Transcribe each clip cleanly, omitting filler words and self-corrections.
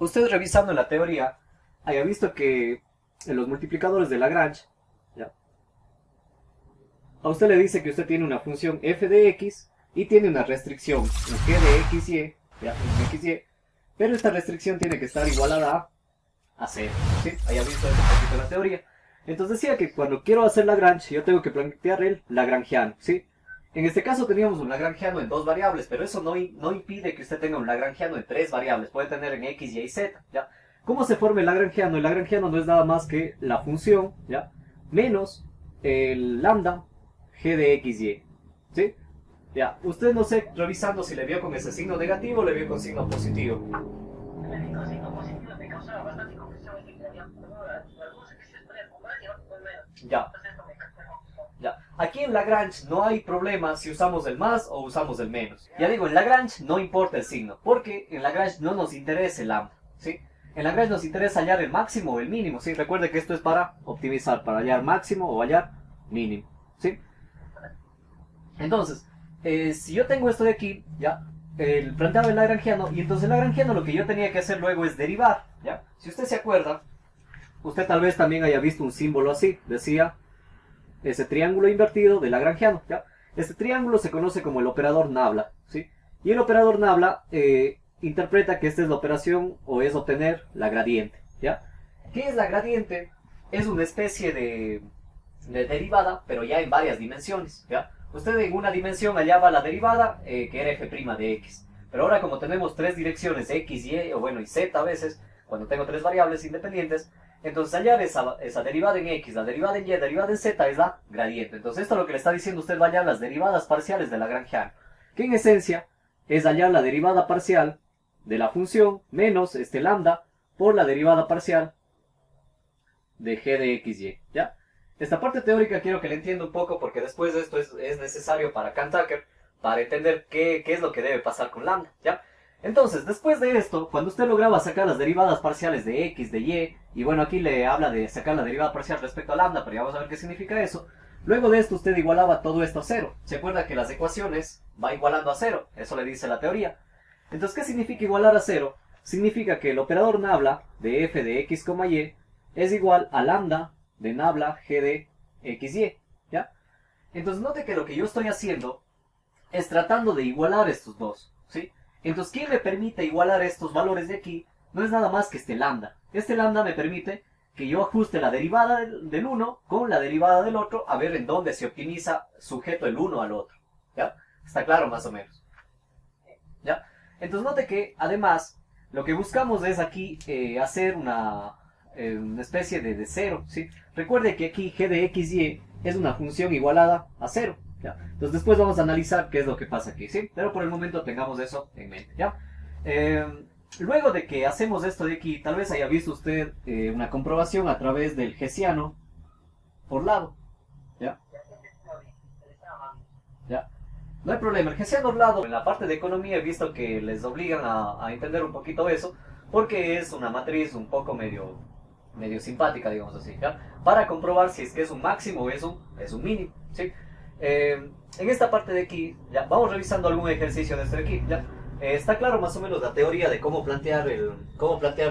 usted revisando en la teoría haya visto que en los multiplicadores de Lagrange, ¿ya? A usted le dice que usted tiene una función f de x y tiene una restricción en g de xy, ¿ya? En xy, pero esta restricción tiene que estar igualada a 0, ¿sí? Haya visto eso un poquito en la teoría. Entonces decía que cuando quiero hacer Lagrange, yo tengo que plantear el lagrangiano, ¿sí? En este caso teníamos un lagrangiano en 2 variables, pero eso no impide que usted tenga un lagrangiano en 3 variables. Puede tener en x, y, z, ¿ya? ¿Cómo se forma el lagrangiano? El lagrangiano no es nada más que la función, ¿ya? Menos el lambda g de x, y, ¿sí? Ya, usted no sé, revisando si le vio con ese signo negativo o le vio con signo positivo. Le vi con signo positivo, me causaba bastante confusión este que había algunos ejercicios podía con más y otros con menos. Ya. Entonces esto me causó confusión. Ya. Aquí en Lagrange no hay problema si usamos el más o usamos el menos. Ya digo, en Lagrange no importa el signo, porque en Lagrange no nos interesa el lambda, ¿sí? En Lagrange nos interesa hallar el máximo o el mínimo, ¿sí? Recuerde que esto es para optimizar, para hallar máximo o hallar mínimo, ¿sí? Entonces, si yo tengo esto de aquí, ¿ya? Planteaba el lagrangiano, y entonces el lagrangiano lo que yo tenía que hacer luego es derivar, ¿ya? Si usted se acuerda, usted tal vez también haya visto un símbolo así, decía ese triángulo invertido de lagrangiano, ¿ya? Este triángulo se conoce como el operador Nabla, ¿sí? Y el operador Nabla interpreta que esta es la operación o es obtener la gradiente, ¿ya? ¿Qué es la gradiente? Es una especie de derivada, pero ya en varias dimensiones, ¿ya? Usted en una dimensión hallaba la derivada, que era f' de x. Pero ahora como tenemos 3 direcciones, x, y, o bueno, y z a veces, cuando tengo 3 variables independientes, entonces hallar esa derivada en x, la derivada en y, la derivada en z es la gradiente. Entonces esto es lo que le está diciendo, usted va a hallar las derivadas parciales de lagrangiano, que en esencia es hallar la derivada parcial de la función menos este lambda por la derivada parcial de g de x, y, ¿ya? Esta parte teórica quiero que le entienda un poco porque después de esto es necesario para Kant-Tucker para entender qué es lo que debe pasar con lambda, ¿ya? Entonces, después de esto, cuando usted lograba sacar las derivadas parciales de x, de y bueno, aquí le habla de sacar la derivada parcial respecto a lambda, pero ya vamos a ver qué significa eso. Luego de esto, usted igualaba todo esto a 0. ¿Se acuerda que las ecuaciones va igualando a 0? Eso le dice la teoría. Entonces, ¿qué significa igualar a 0? Significa que el operador Nabla de f de x, y es igual a lambda de Nabla g de xy, ¿ya? Entonces note que lo que yo estoy haciendo es tratando de igualar estos dos, ¿sí? Entonces, ¿quién me permite igualar estos valores de aquí? No es nada más que este lambda. Este lambda me permite que yo ajuste la derivada del uno con la derivada del otro, a ver en dónde se optimiza sujeto el uno al otro, ¿ya? ¿Está claro más o menos? ¿Ya? Entonces note que, además, lo que buscamos es aquí hacer una especie de cero, ¿sí? Recuerde que aquí g de xy es una función igualada a 0, ¿ya? Entonces después vamos a analizar qué es lo que pasa aquí, ¿sí? Pero por el momento tengamos eso en mente, ¿ya? Luego de que hacemos esto de aquí, tal vez haya visto usted una comprobación a través del hessiano por lado, ¿ya? ¿Ya? No hay problema, el hessiano por lado, en la parte de economía he visto que les obligan a entender un poquito eso, porque es una matriz un poco medio simpática, digamos así, ¿ya? Para comprobar si es que es un máximo o es un mínimo, ¿sí? En esta parte de aquí, ya vamos revisando algún ejercicio de este de aquí, ¿ya? Está claro más o menos la teoría de cómo plantear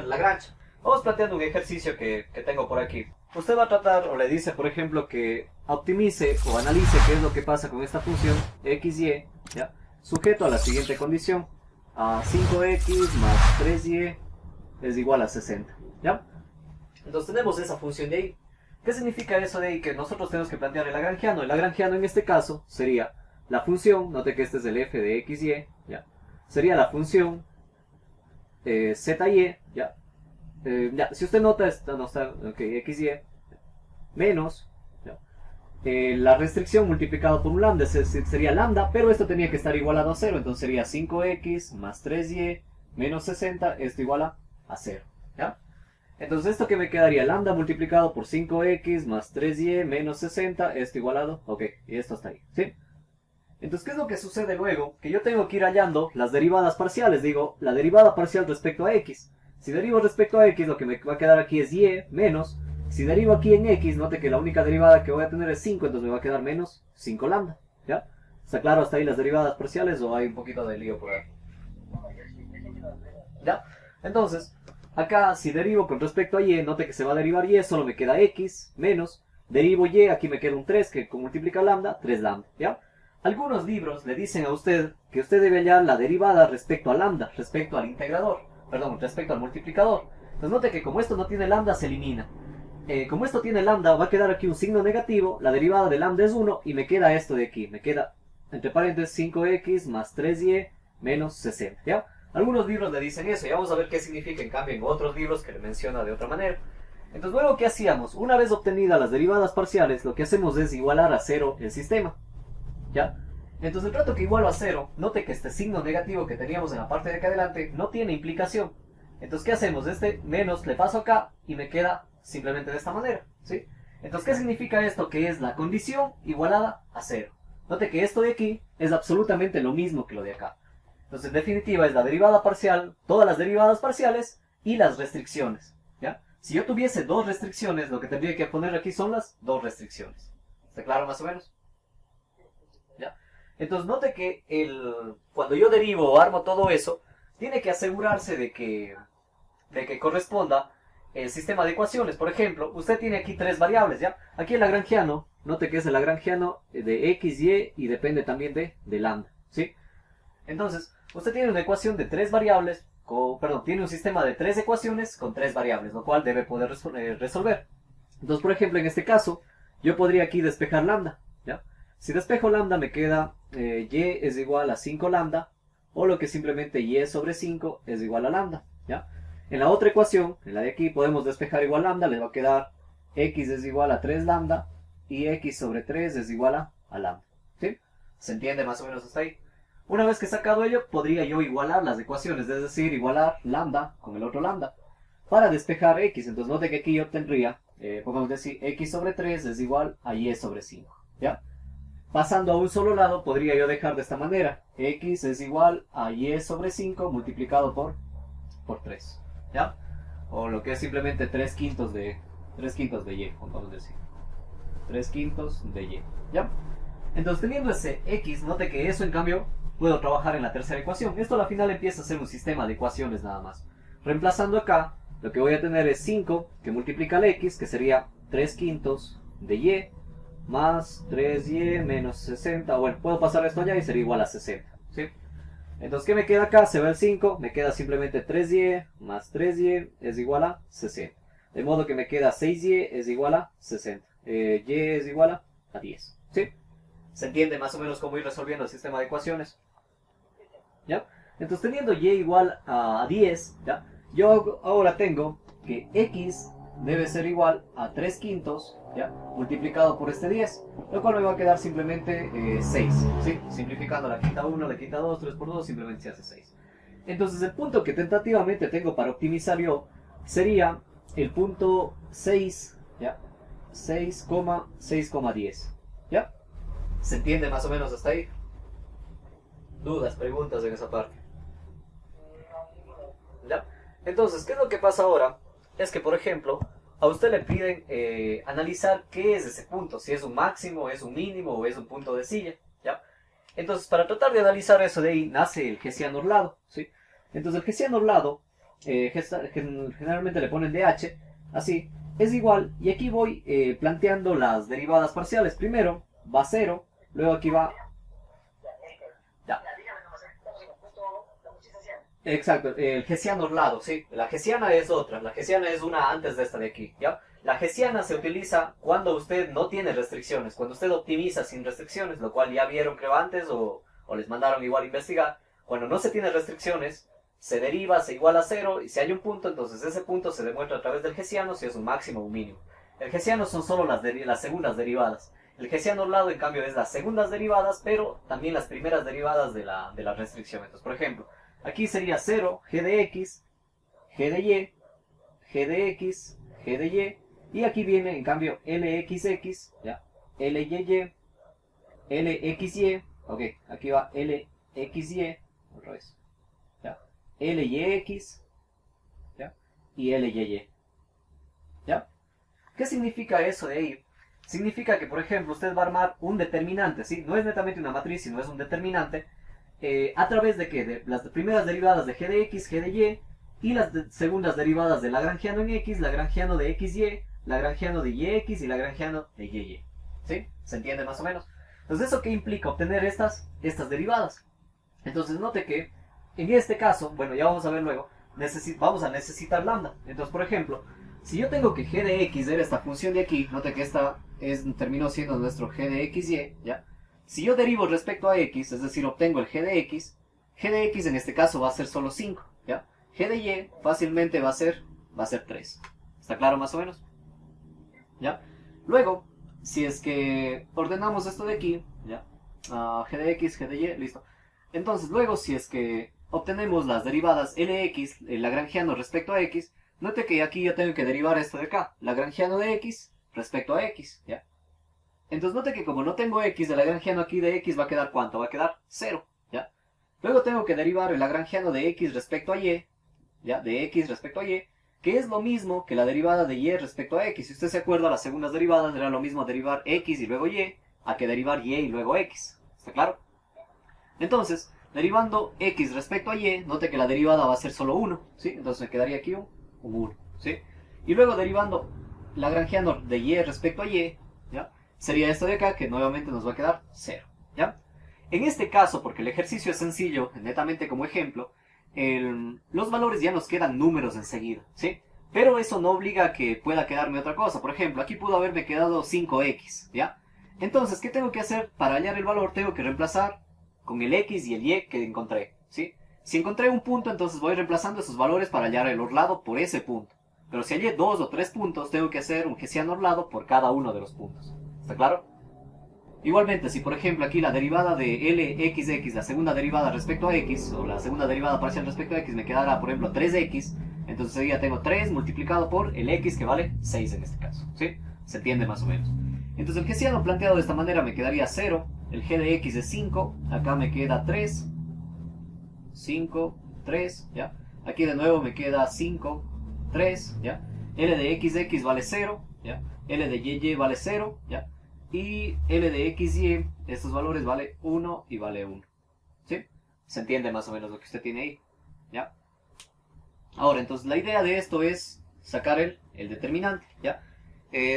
Lagrange. Vamos planteando un ejercicio que tengo por aquí. Usted va a tratar, o le dice, por ejemplo, que optimice o analice qué es lo que pasa con esta función xy, ¿ya? Sujeto a la siguiente condición: a 5x más 3y es igual a 60, ¿ya? Entonces tenemos esa función de ahí. ¿Qué significa eso de ahí? Que nosotros tenemos que plantear el lagrangiano. El lagrangiano en este caso sería la función, note que este es el f de xy, ¿ya? Sería la función zy, ¿ya? Ya, si usted nota, no está, ok, xy, menos, ¿ya? La restricción multiplicado por un lambda sería lambda, pero esto tenía que estar igualado a 0, entonces sería 5x más 3y menos 60, esto igual a 0, ¿ya? Entonces esto que me quedaría, lambda multiplicado por 5x más 3y menos 60, esto igualado, ok, y esto está ahí, ¿sí? Entonces, ¿qué es lo que sucede luego? Que yo tengo que ir hallando las derivadas parciales, digo, la derivada parcial respecto a x. Si derivo respecto a x, lo que me va a quedar aquí es y menos, si derivo aquí en x, note que la única derivada que voy a tener es 5, entonces me va a quedar menos 5 lambda, ¿ya? ¿Está claro hasta ahí las derivadas parciales o hay un poquito de lío por ahí? ¿Ya? Entonces, acá si derivo con respecto a y, note que se va a derivar y, solo me queda x menos, derivo y, aquí me queda un 3 que multiplica lambda, 3 lambda, ¿ya? Algunos libros le dicen a usted que usted debe hallar la derivada respecto a lambda, respecto al integrador, perdón, respecto al multiplicador. Entonces note que como esto no tiene lambda, se elimina. Como esto tiene lambda, va a quedar aquí un signo negativo, la derivada de lambda es 1 y me queda esto de aquí, me queda entre paréntesis 5x más 3y menos 60, ¿ya? Algunos libros le dicen eso y vamos a ver qué significa en cambio en otros libros que le menciona de otra manera. Entonces luego, ¿qué hacíamos? Una vez obtenidas las derivadas parciales, lo que hacemos es igualar a 0 el sistema, ¿ya? Entonces el rato que igualo a 0, note que este signo negativo que teníamos en la parte de acá adelante no tiene implicación. Entonces, ¿qué hacemos? Este menos le paso acá y me queda simplemente de esta manera, ¿sí? Entonces, ¿qué significa esto? Que es la condición igualada a 0. Note que esto de aquí es absolutamente lo mismo que lo de acá. Entonces, en definitiva, es la derivada parcial, todas las derivadas parciales y las restricciones, ¿ya? Si yo tuviese dos restricciones, lo que tendría que poner aquí son las dos restricciones. ¿Está claro más o menos? ¿Ya? Entonces, note que cuando yo derivo o armo todo eso, tiene que asegurarse de que corresponda el sistema de ecuaciones. Por ejemplo, usted tiene aquí tres variables, ¿ya? Aquí el lagrangiano, note que es el lagrangiano de x, y depende también de lambda, ¿sí? Entonces, usted tiene una ecuación de tres variables, tiene un sistema de tres ecuaciones con tres variables, lo cual debe poder resolver. Entonces, por ejemplo, en este caso, yo podría aquí despejar lambda, ¿ya? Si despejo lambda me queda y es igual a 5 lambda, o lo que simplemente y sobre 5 es igual a lambda, ¿ya? En la otra ecuación, en la de aquí, podemos despejar igual lambda, les va a quedar x es igual a 3 lambda, y x sobre 3 es igual a lambda, ¿sí? ¿Se entiende más o menos hasta ahí? Una vez que he sacado ello, podría yo igualar las ecuaciones, es decir, igualar lambda con el otro lambda, para despejar x. Entonces note que aquí yo obtendría, podemos decir, x sobre 3 es igual a y sobre 5, ¿ya? Pasando a un solo lado, podría yo dejar de esta manera, x es igual a y sobre 5 multiplicado por 3, ¿ya? O lo que es simplemente 3 quintos de y, podemos decir. 3 quintos de y, ¿ya? Entonces, teniendo ese x, note que eso en cambio puedo trabajar en la tercera ecuación. Esto al final empieza a ser un sistema de ecuaciones nada más. Reemplazando acá, lo que voy a tener es 5 que multiplica el x, que sería 3 quintos de y, más 3y menos 60. Bueno, puedo pasar esto allá y sería igual a 60, ¿sí? Entonces, ¿qué me queda acá? Se va el 5, me queda simplemente 3y más 3y es igual a 60. De modo que me queda 6y es igual a 60. Y es igual a 10, ¿sí? ¿Se entiende más o menos cómo ir resolviendo el sistema de ecuaciones? ¿Ya? Entonces, teniendo y igual a 10, ¿ya? Yo ahora tengo que x debe ser igual a 3 quintos, ¿ya? Multiplicado por este 10, lo cual me va a quedar simplemente 6, ¿sí? Simplificando la quita 1, la quita 2, 3 por 2, simplemente se hace 6. Entonces, el punto que tentativamente tengo para optimizar yo sería el punto 6, ¿ya? 6,10, ¿ya? ¿Se entiende más o menos hasta ahí? ¿Dudas, preguntas en esa parte? ¿Ya? Entonces, ¿qué es lo que pasa ahora? Es que, por ejemplo, a usted le piden analizar qué es ese punto, si es un máximo, es un mínimo o es un punto de silla, ¿ya? Entonces, para tratar de analizar eso de ahí, nace el Hessiano orlado, ¿sí? Entonces, el Hessiano orlado, generalmente le ponen DH, así, es igual, y aquí voy planteando las derivadas parciales. Primero va 0, luego aquí va... Ya. Exacto, el Hessiano orlado, sí. La hessiana es otra, la hessiana es una antes de esta de aquí, ¿ya? La hessiana se utiliza cuando usted no tiene restricciones, cuando usted optimiza sin restricciones, lo cual ya vieron creo antes o les mandaron igual a investigar. Cuando no se tiene restricciones, se deriva, se iguala a 0 y si hay un punto, entonces ese punto se demuestra a través del hessiano si es un máximo o un mínimo. El hessiano son solo las segundas derivadas. El hessiano orlado, en cambio, es las segundas derivadas, pero también las primeras derivadas de la restricción. Entonces, por ejemplo, aquí sería 0, g de x, g de y, g de x, g de y, y aquí viene, en cambio, lxx, ¿ya? Lyy, lxy, ok, aquí va lxy, otra vez, ¿ya? Lyx, ¿ya? Y lyy, ¿ya? ¿Qué significa eso de ahí? Significa que, por ejemplo, usted va a armar un determinante, ¿sí? No es netamente una matriz, sino es un determinante, a través de ¿qué? De las primeras derivadas de g de x, g de y, y las segundas derivadas de lagrangiano en x, lagrangiano de xy, lagrangiano de yx y lagrangiano de yy. ¿Sí? ¿Se entiende más o menos? Entonces, ¿eso qué implica? Obtener estas derivadas. Entonces, note que en este caso, bueno, ya vamos a ver luego, vamos a necesitar lambda. Entonces, por ejemplo, si yo tengo que g de x era esta función de aquí, note que esta terminó siendo nuestro g de xy, ¿ya? Si yo derivo respecto a x, es decir, obtengo el g de x en este caso va a ser solo 5, ¿ya? G de y fácilmente va a ser 3. ¿Está claro más o menos? ¿Ya? Luego, si es que ordenamos esto de aquí, ¿ya? G de x, g de y, listo. Entonces, luego, si es que obtenemos las derivadas Lx, el lagrangiano respecto a x, note que aquí yo tengo que derivar esto de acá, lagrangiano de x respecto a x, ¿ya? Entonces, note que como no tengo x, el lagrangiano aquí de x va a quedar ¿cuánto? Va a quedar 0, ¿ya? Luego tengo que derivar el lagrangiano de x respecto a y, ¿ya? De x respecto a y, que es lo mismo que la derivada de y respecto a x. Si usted se acuerda, las segundas derivadas era lo mismo derivar x y luego y, a que derivar y luego x. ¿Está claro? Entonces, derivando x respecto a y, note que la derivada va a ser solo 1, ¿sí? Entonces me quedaría aquí un 1, ¿sí? Y luego derivando lagrangiano de y respecto a y, ¿ya? Sería esto de acá, que nuevamente nos va a quedar 0, ¿ya? En este caso, porque el ejercicio es sencillo, netamente como ejemplo, los valores ya nos quedan números enseguida, ¿sí? Pero eso no obliga a que pueda quedarme otra cosa. Por ejemplo, aquí pudo haberme quedado 5x, ¿ya? Entonces, ¿qué tengo que hacer? Para hallar el valor tengo que reemplazar con el x y el y que encontré, ¿sí? Si encontré un punto, entonces voy reemplazando esos valores para hallar el orlado por ese punto. Pero si hallé 2 o 3 puntos, tengo que hacer un hessiano orlado por cada uno de los puntos. ¿Está claro? Igualmente, si por ejemplo aquí la derivada de Lxx, la segunda derivada respecto a x, o la segunda derivada parcial respecto a x, me quedará, por ejemplo, 3x, entonces ya tengo 3 multiplicado por el x, que vale 6 en este caso, ¿sí? Se entiende más o menos. Entonces el hessiano planteado de esta manera me quedaría 0, el g de x es 5, acá me queda 3, 5, 3, ¿ya? Aquí de nuevo me queda 5, 3, ¿ya? L de xx vale 0, ¿ya? L de y vale 0, ¿ya? Y L de xy, estos valores vale 1 y vale 1, ¿sí? Se entiende más o menos lo que usted tiene ahí, ¿ya? Ahora, entonces la idea de esto es sacar el determinante, ¿ya?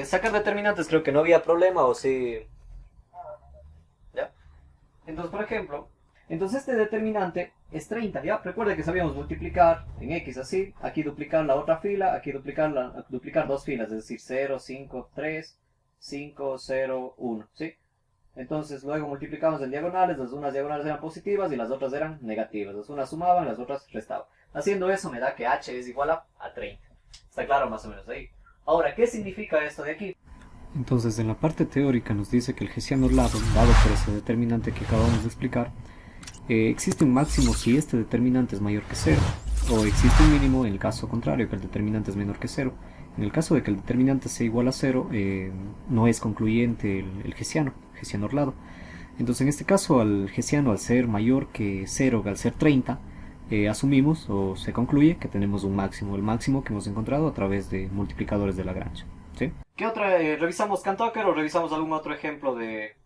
Sacar determinantes creo que no había problema, o sí, ¿ya? Entonces, por ejemplo, este determinante es 30, ¿ya? Recuerda que sabíamos multiplicar en x así, aquí duplicar la otra fila, aquí duplicar dos filas, es decir, 0, 5, 3, 5, 0, 1, ¿sí? Entonces luego multiplicamos en diagonales, las unas diagonales eran positivas y las otras eran negativas, las unas sumaban, las otras restaban. Haciendo eso me da que h es igual a 30. ¿Está claro más o menos ahí? Ahora, ¿qué significa esto de aquí? Entonces, en la parte teórica nos dice que el hessiano orlado, dado por ese determinante que acabamos de explicar, existe un máximo si este determinante es mayor que 0, o existe un mínimo en el caso contrario, que el determinante es menor que 0. En el caso de que el determinante sea igual a 0, no es concluyente el hessiano orlado. Entonces, en este caso, al hessiano, al ser mayor que 0, al ser 30, asumimos o se concluye que tenemos un máximo, el máximo que hemos encontrado a través de multiplicadores de Lagrange, ¿sí? ¿Qué otra? ¿Revisamos Cant-Tucker o revisamos algún otro ejemplo de...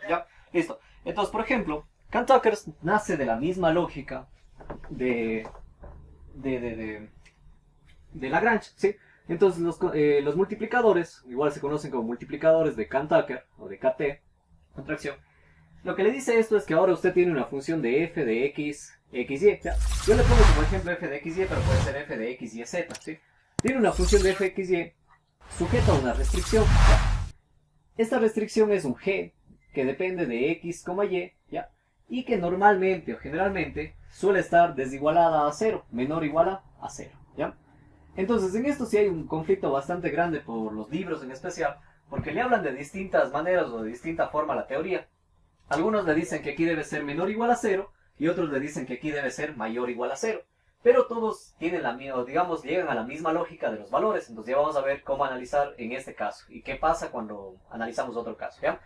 Ya, listo. Entonces, por ejemplo, Cant-Tucker nace de la misma lógica de Lagrange, ¿sí? Entonces los multiplicadores, igual se conocen como multiplicadores de Cant-Tucker o de KT, contracción. Lo que le dice esto es que ahora usted tiene una función de f de x, xy, ¿ya? Yo le pongo como ejemplo f de xy, pero puede ser f de x, y, z, ¿sí? Tiene una función de f, x, y sujeta a una restricción, ¿ya? Esta restricción es un g que depende de x, y, ¿ya? Y que normalmente o generalmente suele estar desigualada a 0, menor o igual a 0, ¿ya? Entonces, en esto sí hay un conflicto bastante grande por los libros en especial, porque le hablan de distintas maneras o de distinta forma a la teoría. Algunos le dicen que aquí debe ser menor o igual a 0, y otros le dicen que aquí debe ser mayor o igual a 0. Pero todos tienen digamos, llegan a la misma lógica de los valores. Entonces ya vamos a ver cómo analizar en este caso, y qué pasa cuando analizamos otro caso, ¿ya?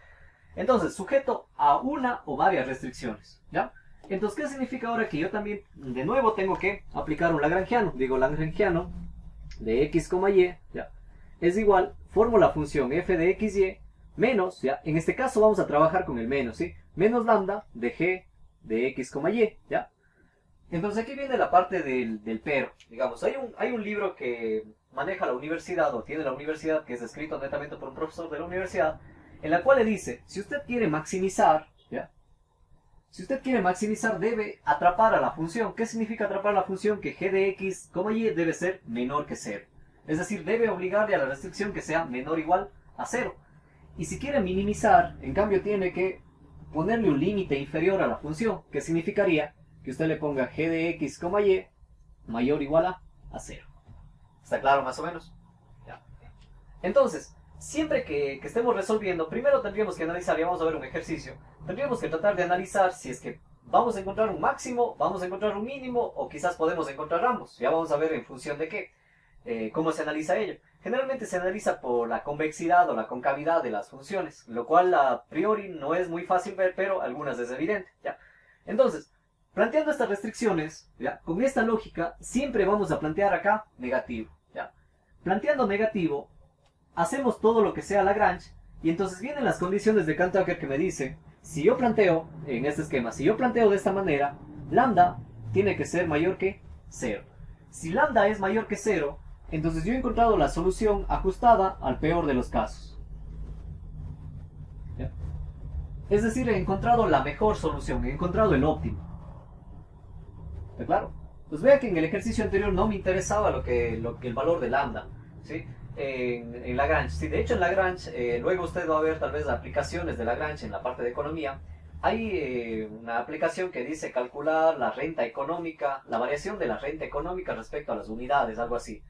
Entonces, sujeto a una o varias restricciones, ¿ya? Entonces, ¿qué significa ahora que yo también, de nuevo, tengo que aplicar un lagrangiano? Digo, lagrangiano de x, y, ¿ya? Es igual, formo la función f de x, y, menos, ¿ya? En este caso vamos a trabajar con el menos, ¿sí? Menos lambda de g de x, y, ¿ya? Entonces aquí viene la parte del pero. Digamos, hay un libro que maneja la universidad o tiene la universidad, que es escrito netamente por un profesor de la universidad, en la cual le dice, si usted quiere maximizar, ¿ya? Si usted quiere maximizar, debe atrapar a la función. ¿Qué significa atrapar a la función? Que g de x, y debe ser menor que 0. Es decir, debe obligarle a la restricción que sea menor o igual a 0. Y si quiere minimizar, en cambio tiene que ponerle un límite inferior a la función, que significaría que usted le ponga g de x, y mayor o igual a 0. ¿Está claro más o menos? Ya. Entonces, siempre que estemos resolviendo, primero tendríamos que analizar, y vamos a ver un ejercicio, tendríamos que tratar de analizar si es que vamos a encontrar un máximo, vamos a encontrar un mínimo, o quizás podemos encontrar ambos. Ya vamos a ver en función de qué, cómo se analiza ello. Generalmente se analiza por la convexidad o la concavidad de las funciones, lo cual a priori no es muy fácil ver, pero algunas es evidente. ¿Ya? Entonces, planteando estas restricciones, ¿ya? Con esta lógica, siempre vamos a plantear acá negativo. ¿Ya? Planteando negativo, hacemos todo lo que sea Lagrange, y entonces vienen las condiciones de Kant-Tucker que me dice, si yo planteo, en este esquema, si yo planteo de esta manera, lambda tiene que ser mayor que 0. Si lambda es mayor que 0, entonces yo he encontrado la solución ajustada al peor de los casos. ¿Ya? Es decir, he encontrado la mejor solución, he encontrado el óptimo. ¿Está claro? Pues vea que en el ejercicio anterior no me interesaba lo que el valor de lambda, ¿sí? En Lagrange. Sí, de hecho en Lagrange, luego usted va a ver tal vez aplicaciones de Lagrange en la parte de economía. Hay una aplicación que dice calcular la renta económica, la variación de la renta económica respecto a las unidades, algo así,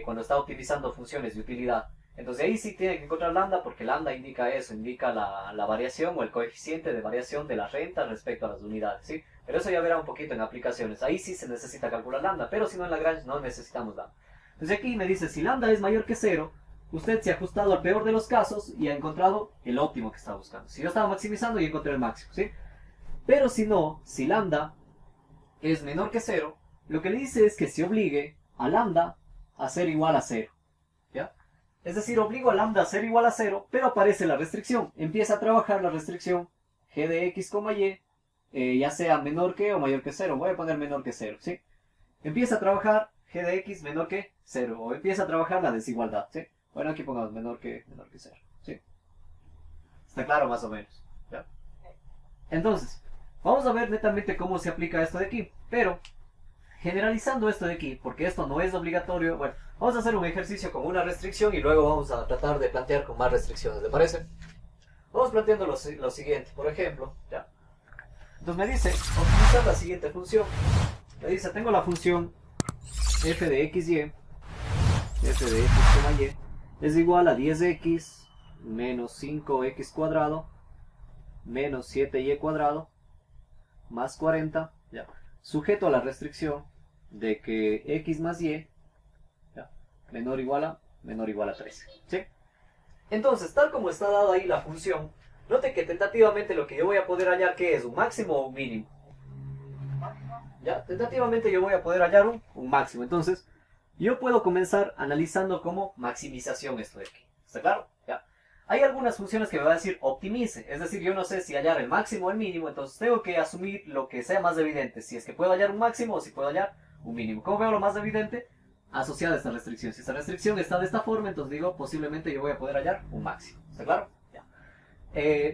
cuando está utilizando funciones de utilidad. Entonces ahí sí tiene que encontrar lambda, porque lambda indica eso, indica la variación o el coeficiente de variación de la renta respecto a las unidades, ¿sí? Pero eso ya verá un poquito en aplicaciones. Ahí sí se necesita calcular lambda, pero si no en Lagrange no necesitamos lambda. Entonces aquí me dice, si lambda es mayor que 0, usted se ha ajustado al peor de los casos y ha encontrado el óptimo que estaba buscando. Si yo estaba maximizando, y encontré el máximo, ¿sí? Pero si no, si lambda es menor que 0, lo que le dice es que se obligue a lambda a ser igual a 0, ¿ya? Es decir, obligo a lambda a ser igual a 0, pero aparece la restricción. Empieza a trabajar la restricción g de x, y, ya sea menor que o mayor que 0. Voy a poner menor que 0, ¿sí? Empieza a trabajar g de x menor que 0, o empieza a trabajar la desigualdad, ¿sí? Bueno, aquí pongamos menor que 0, ¿sí? Está claro más o menos, ¿ya? Entonces, vamos a ver netamente cómo se aplica esto de aquí, pero generalizando esto de aquí, porque esto no es obligatorio, bueno, vamos a hacer un ejercicio con una restricción y luego vamos a tratar de plantear con más restricciones, ¿le parece? Vamos planteando lo siguiente, por ejemplo, ¿ya? Entonces me dice, optimizar la siguiente función. Me dice, tengo la función f de x, y es igual a 10x menos 5x cuadrado menos 7y cuadrado más 40, ¿ya? Sujeto a la restricción de que x más y, ¿ya? menor o igual a 13, ¿sí? Entonces, tal como está dada ahí la función, note que tentativamente lo que yo voy a poder hallar, ¿qué es? ¿Un máximo o un mínimo? ¿Ya? Tentativamente yo voy a poder hallar un máximo. Entonces, yo puedo comenzar analizando como maximización esto de aquí. ¿Está claro? ¿Ya? Hay algunas funciones que me va a decir optimice. Es decir, yo no sé si hallar el máximo o el mínimo. Entonces tengo que asumir lo que sea más evidente. Si es que puedo hallar un máximo o si puedo hallar un mínimo. ¿Cómo veo lo más evidente? Asociada a esta restricción. Si esta restricción está de esta forma, entonces digo, posiblemente yo voy a poder hallar un máximo. ¿Está claro? Ya.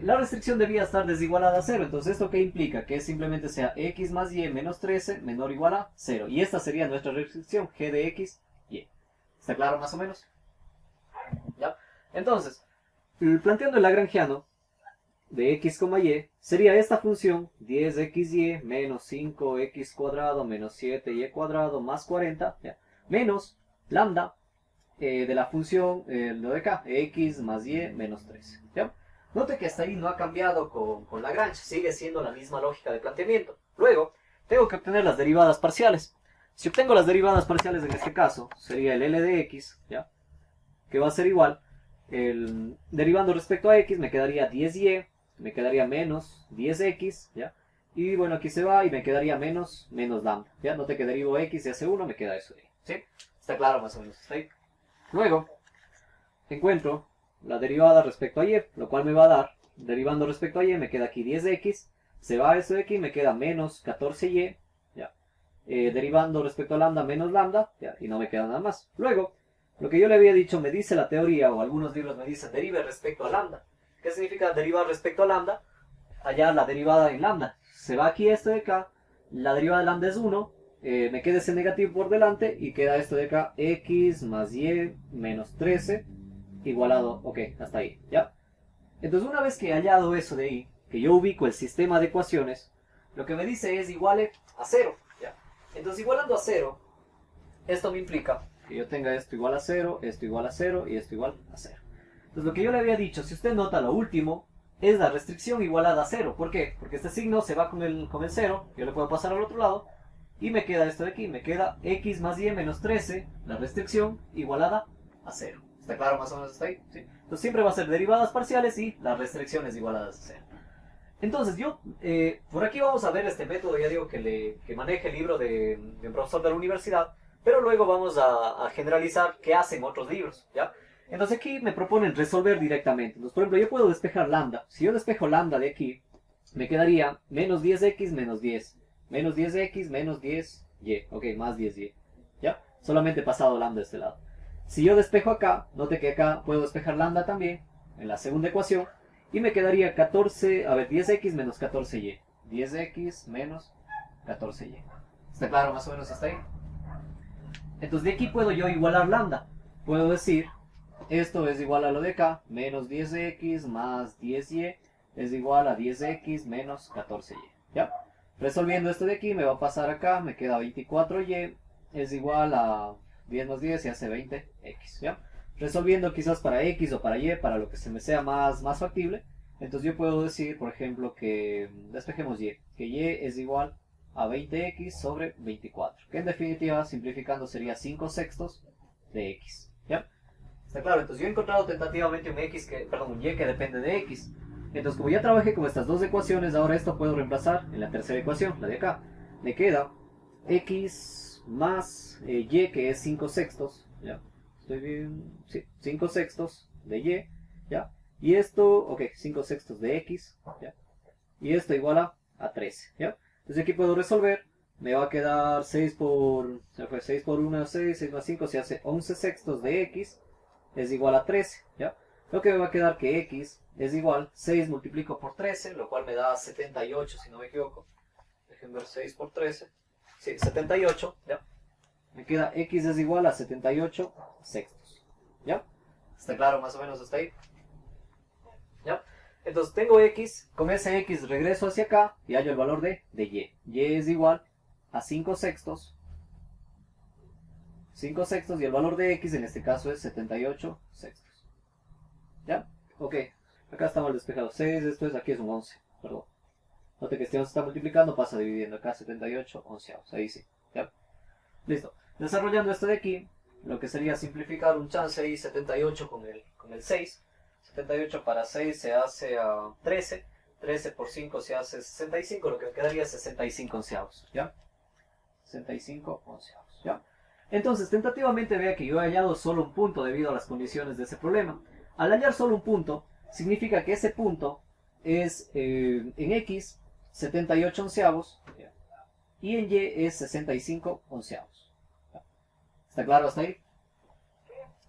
La restricción debía estar desigualada a 0. Entonces, ¿esto qué implica? Que simplemente sea x más y menos 13 menor o igual a 0. Y esta sería nuestra restricción, g de x, y. ¿Está claro más o menos? ¿Ya? Entonces, planteando el lagrangiano de x, y, sería esta función 10xy menos 5x cuadrado menos 7y cuadrado más 40, ¿ya? Menos lambda de la función, lo de acá, x más y menos 13, ¿ya? Note que hasta ahí no ha cambiado con Lagrange, sigue siendo la misma lógica de planteamiento. Luego, tengo que obtener las derivadas parciales. Si obtengo las derivadas parciales en este caso, sería el L de x, ¿ya? Que va a ser igual, derivando respecto a x, me quedaría 10y, me quedaría menos 10x, ¿ya? Y bueno, aquí se va y me quedaría menos lambda, ¿ya? Note que derivo x y hace 1, me queda eso ahí, ¿sí? Está claro más o menos, ¿está ahí? Luego, encuentro la derivada respecto a y, lo cual me va a dar, derivando respecto a y, me queda aquí 10x, se va eso de aquí, me queda menos 14y, ¿ya? derivando respecto a lambda menos lambda, ya, y no me queda nada más. Luego, lo que yo le había dicho, me dice la teoría, o algunos libros me dicen, derive respecto a lambda. ¿Qué significa derivar respecto a lambda? Allá la derivada en lambda. Se va aquí esto de acá, la derivada de lambda es 1, me queda ese negativo por delante, y queda esto de acá, x más y menos 13, igualado, ok, hasta ahí, ¿ya? Entonces una vez que he hallado eso de ahí, que yo ubico el sistema de ecuaciones, lo que me dice es iguale a 0, ¿ya? Entonces igualando a 0, esto me implica que yo tenga esto igual a 0, esto igual a 0 y esto igual a 0. Entonces lo que yo le había dicho, si usted nota lo último, es la restricción igualada a 0. ¿Por qué? Porque este signo se va con el 0, yo le puedo pasar al otro lado, y me queda esto de aquí, me queda x más y menos 13, la restricción igualada a 0. ¿Está claro más o menos hasta ahí? ¿Sí? Entonces siempre va a ser derivadas parciales y las restricciones igualadas a 0. Entonces yo, por aquí vamos a ver este método, ya digo que maneja el libro de un profesor de la universidad, pero luego vamos a generalizar qué hacen otros libros, ¿ya? Entonces aquí me proponen resolver directamente. Entonces, por ejemplo, yo puedo despejar lambda. Si yo despejo lambda de aquí, me quedaría menos 10x menos 10. Menos 10x menos 10y. Ok, más 10y. ¿Ya? Solamente pasado lambda de este lado. Si yo despejo acá, note que acá puedo despejar lambda también, en la segunda ecuación, y me quedaría 10x menos 14y. 10x menos 14y. ¿Está claro más o menos hasta ahí? Entonces de aquí puedo yo igualar lambda. Puedo decir, esto es igual a lo de acá, menos 10x más 10y es igual a 10x menos 14y. ¿Ya? Resolviendo esto de aquí, me va a pasar acá, me queda 24y, es igual a 10 más 10 y hace 20x. ¿Ya? Resolviendo quizás para x o para y, para lo que se me sea más factible. Entonces yo puedo decir, por ejemplo, que despejemos y, que y es igual a 20x sobre 24, que en definitiva, simplificando, sería 5 sextos de x. ¿Ya? ¿Está claro? Entonces yo he encontrado tentativamente un y que depende de x. Entonces como ya trabajé con estas dos ecuaciones, ahora esto puedo reemplazar en la tercera ecuación, la de acá. Me queda x más y, que es 5 sextos, ¿ya? ¿Estoy bien? Sí, 5 sextos de y, ¿ya? Y esto, ok, 5 sextos de x, ¿ya? Y esto igual a 13, ¿ya? Entonces aquí puedo resolver, me va a quedar 6 por 1, 6, 6 más 5 se hace 11 sextos de x, es igual a 13, ¿ya? Lo que me va a quedar que x es igual, 6 multiplico por 13, lo cual me da 78 si no me equivoco. Dejen ver 6 por 13, sí, 78, ¿ya? Me queda x es igual a 78 sextos, ¿ya? ¿Está claro más o menos hasta ahí? ¿Ya? Entonces tengo x, con ese x regreso hacia acá y hallo el valor de y. Y es igual a 5 sextos. 5 sextos y el valor de x en este caso es 78 sextos. ¿Ya? Ok, acá está mal despejado. 6, esto es, aquí es un 11, perdón. Note que este 11 está multiplicando, pasa dividiendo acá 78 onceavos. Ahí sí, ¿ya? Listo. Desarrollando esto de aquí, lo que sería simplificar un chance ahí 78 con el 6. 78 para 6 se hace a 13. 13 por 5 se hace 65, lo que me quedaría es 65 onceavos, ¿ya? 65 onceavos, ¿ya? Entonces, tentativamente vea que yo he hallado solo un punto debido a las condiciones de ese problema. Al hallar solo un punto, significa que ese punto es en x 78 onceavos, ¿ya? Y en y es 65 onceavos. ¿Ya? ¿Está claro hasta ahí?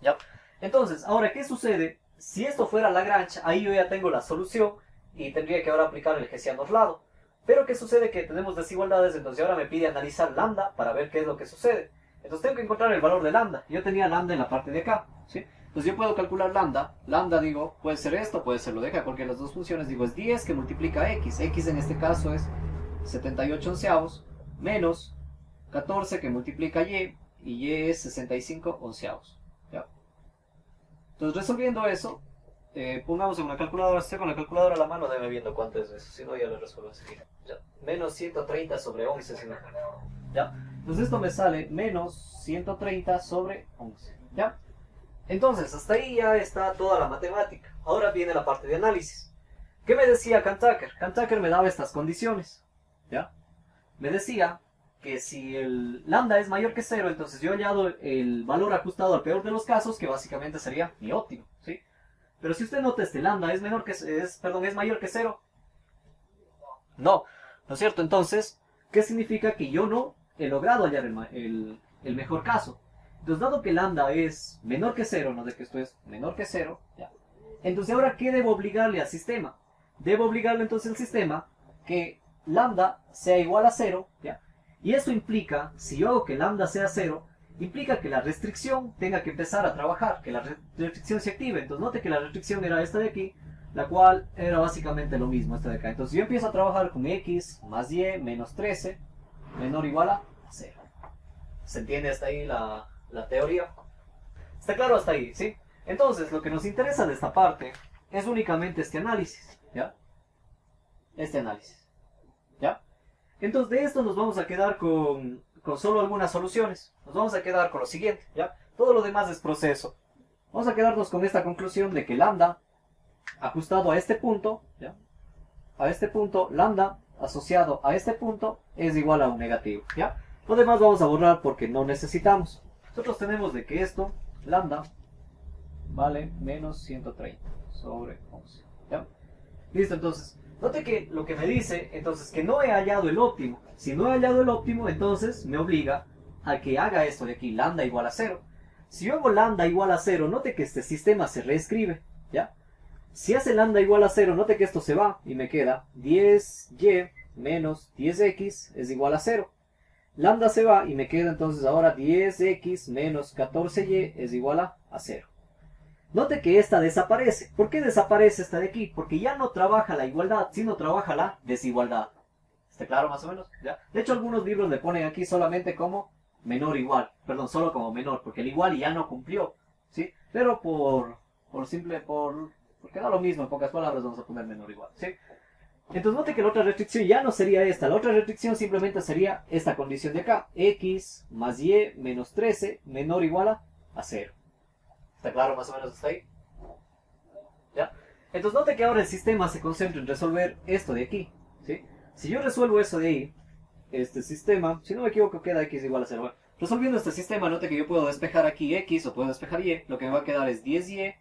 ¿Ya? Entonces, ahora, ¿qué sucede? Si esto fuera Lagrange, ahí yo ya tengo la solución y tendría que ahora aplicar el Hessiano-Orlado. Pero ¿qué sucede? Que tenemos desigualdades, entonces ahora me pide analizar lambda para ver qué es lo que sucede. Entonces tengo que encontrar el valor de lambda. Yo tenía lambda en la parte de acá, ¿sí? Entonces yo puedo calcular lambda. Lambda, digo, puede ser esto, puede ser lo de acá, porque las dos funciones, digo, es 10 que multiplica x. X en este caso es 78 onceavos, menos 14 que multiplica y es 65 onceavos. ¿Ya? Entonces resolviendo eso, pongamos en una calculadora, estoy con la calculadora a la mano, déme viendo cuánto es eso, si no ya lo resuelvo enseguida. Ya. Menos 130 sobre 11, si no. ¿Ya? Entonces esto me sale menos 130 sobre 11. ¿Ya? Entonces, hasta ahí ya está toda la matemática. Ahora viene la parte de análisis. ¿Qué me decía Cantucker? Cantucker me daba estas condiciones. ¿Ya? Me decía que si el lambda es mayor que 0, entonces yo he hallado el valor ajustado al peor de los casos, que básicamente sería mi óptimo, ¿sí? Pero si usted nota, este lambda es mayor que 0. No, ¿no es cierto? Entonces, ¿qué significa? Que yo no he logrado hallar el mejor caso. Entonces, dado que lambda es menor que 0, no de que esto es menor que 0, ¿ya? Entonces, ahora, ¿qué debo obligarle al sistema? Debo obligarle entonces al sistema que lambda sea igual a 0, ¿ya? Y eso implica, si yo hago que lambda sea 0, implica que la restricción tenga que empezar a trabajar, que la restricción se active. Entonces, note que la restricción era esta de aquí, la cual era básicamente lo mismo, esta de acá. Entonces, yo empiezo a trabajar con x más y menos 13 menor o igual a 0. ¿Se entiende hasta ahí la teoría? ¿Está claro hasta ahí? ¿Sí? Entonces, lo que nos interesa de esta parte es únicamente este análisis, ¿ya? Este análisis, ¿ya? Entonces, de esto nos vamos a quedar con solo algunas soluciones. Nos vamos a quedar con lo siguiente, ¿ya? Todo lo demás es proceso. Vamos a quedarnos con esta conclusión de que lambda ajustado a este punto, ¿ya? A este punto, lambda asociado a este punto es igual a un negativo, ¿ya? Lo demás vamos a borrar porque no necesitamos. Nosotros tenemos de que esto, lambda, vale menos 130 sobre 11, ¿ya? Listo, entonces, note que lo que me dice, entonces, que no he hallado el óptimo. Si no he hallado el óptimo, entonces me obliga a que haga esto de aquí, lambda igual a 0. Si yo hago lambda igual a 0, note que este sistema se reescribe, ¿ya? Si hace lambda igual a 0, note que esto se va y me queda 10y menos 10x es igual a 0. Lambda se va y me queda entonces ahora 10x menos 14y es igual a 0. Note que esta desaparece. ¿Por qué desaparece esta de aquí? Porque ya no trabaja la igualdad, sino trabaja la desigualdad. ¿Está claro más o menos? ¿Ya? De hecho, algunos libros le ponen aquí solamente como menor o igual. Perdón, solo como menor, porque el igual ya no cumplió, ¿sí? Pero porque da lo mismo, en pocas palabras vamos a poner menor o igual, ¿sí? Entonces note que la otra restricción ya no sería esta. La otra restricción simplemente sería esta condición de acá. X más y menos 13 menor o igual a 0. ¿Está claro más o menos hasta ahí? ¿Ya? Entonces note que ahora el sistema se concentra en resolver esto de aquí, ¿sí? Si yo resuelvo eso de ahí, este sistema, si no me equivoco, queda x igual a 0. Bueno, resolviendo este sistema, note que yo puedo despejar aquí x o puedo despejar y. Lo que me va a quedar es 10y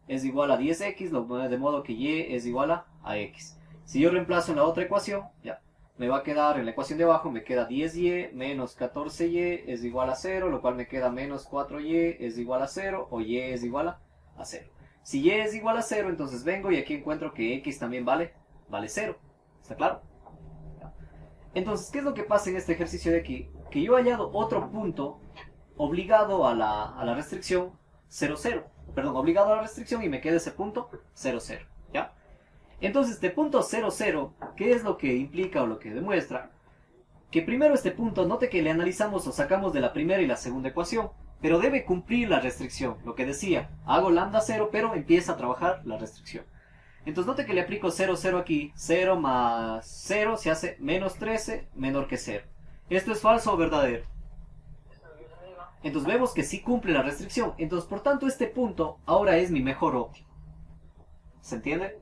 es igual a 10x, de modo que y es igual a x. Si yo reemplazo en la otra ecuación, ya, me va a quedar en la ecuación de abajo, me queda 10y menos 14y es igual a 0, lo cual me queda menos 4y es igual a 0, o y es igual a 0. Si y es igual a 0, entonces vengo y aquí encuentro que x también vale 0. ¿Está claro? Ya. Entonces, ¿qué es lo que pasa en este ejercicio de aquí? Que yo he hallado otro punto obligado a la restricción 0, 0. Perdón, obligado a la restricción y me queda ese punto 0, 0. ¿Ya? Entonces, este punto 0, 0, ¿qué es lo que implica o lo que demuestra? Que primero este punto, note que le analizamos o sacamos de la primera y la segunda ecuación, pero debe cumplir la restricción. Lo que decía, hago lambda 0, pero empieza a trabajar la restricción. Entonces, note que le aplico 0, 0 aquí. 0 más 0 se hace menos 13 menor que 0. ¿Esto es falso o verdadero? Entonces vemos que sí cumple la restricción. Entonces, por tanto, este punto ahora es mi mejor óptimo. ¿Se entiende?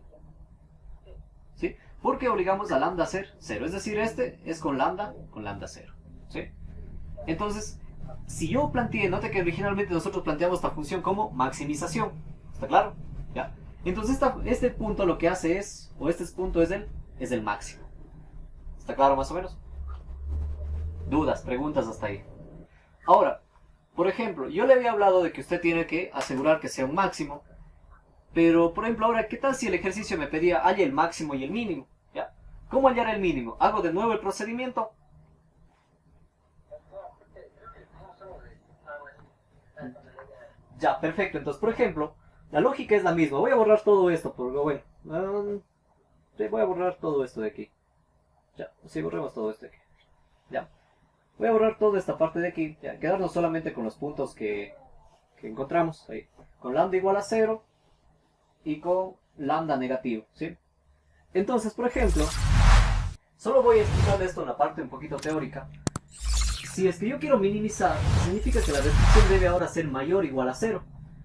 ¿Sí? Porque obligamos a lambda a ser 0. Es decir, este es con lambda 0. ¿Sí? Entonces, si yo planteé, note que originalmente nosotros planteamos esta función como maximización. ¿Está claro? ¿Ya? Entonces este punto lo que hace es, o este punto es el máximo. ¿Está claro más o menos? ¿Dudas, preguntas hasta ahí? Ahora, por ejemplo, yo le había hablado de que usted tiene que asegurar que sea un máximo. Pero, por ejemplo, ahora, ¿qué tal si el ejercicio me pedía halle el máximo y el mínimo? ¿Ya? ¿Cómo hallar el mínimo? ¿Hago de nuevo el procedimiento? Ya, perfecto. Entonces, por ejemplo, la lógica es la misma. Voy a borrar todo esto, porque bueno, sí, voy a borrar todo esto de aquí. Ya, sí, borremos todo esto de aquí. Ya. Voy a borrar toda esta parte de aquí. Ya, quedarnos solamente con los puntos que encontramos ahí. Con lambda igual a 0 y con lambda negativo, ¿sí? Entonces, por ejemplo, solo voy a explicar esto en la parte un poquito teórica. Si es que yo quiero minimizar, significa que la restricción debe ahora ser mayor o igual a 0.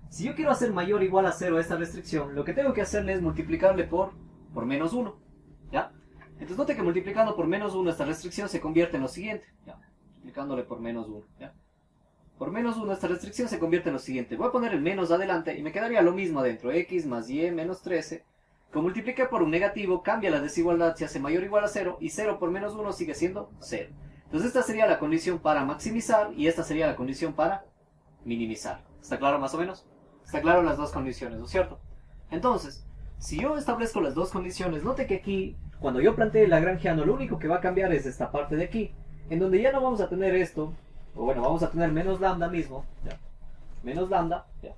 Si yo quiero hacer mayor o igual a 0 esta restricción, lo que tengo que hacerle es multiplicarle por menos 1, ¿ya? Entonces note que multiplicando por menos 1 esta restricción se convierte en lo siguiente, ¿ya? Multiplicándole por menos 1, ¿ya? Por menos 1 esta restricción se convierte en lo siguiente. Voy a poner el menos adelante y me quedaría lo mismo adentro. X más y menos 13. Como multipliqué por un negativo, cambia la desigualdad, se hace mayor o igual a 0. Y 0 por menos 1 sigue siendo 0. Entonces esta sería la condición para maximizar y esta sería la condición para minimizar. ¿Está claro más o menos? Está claro las dos condiciones, ¿no es cierto? Entonces, si yo establezco las dos condiciones, note que aquí, cuando yo plantee el lagrangiano, lo único que va a cambiar es esta parte de aquí, en donde ya no vamos a tener esto, o bueno, vamos a tener menos lambda mismo, ya, menos lambda, ya.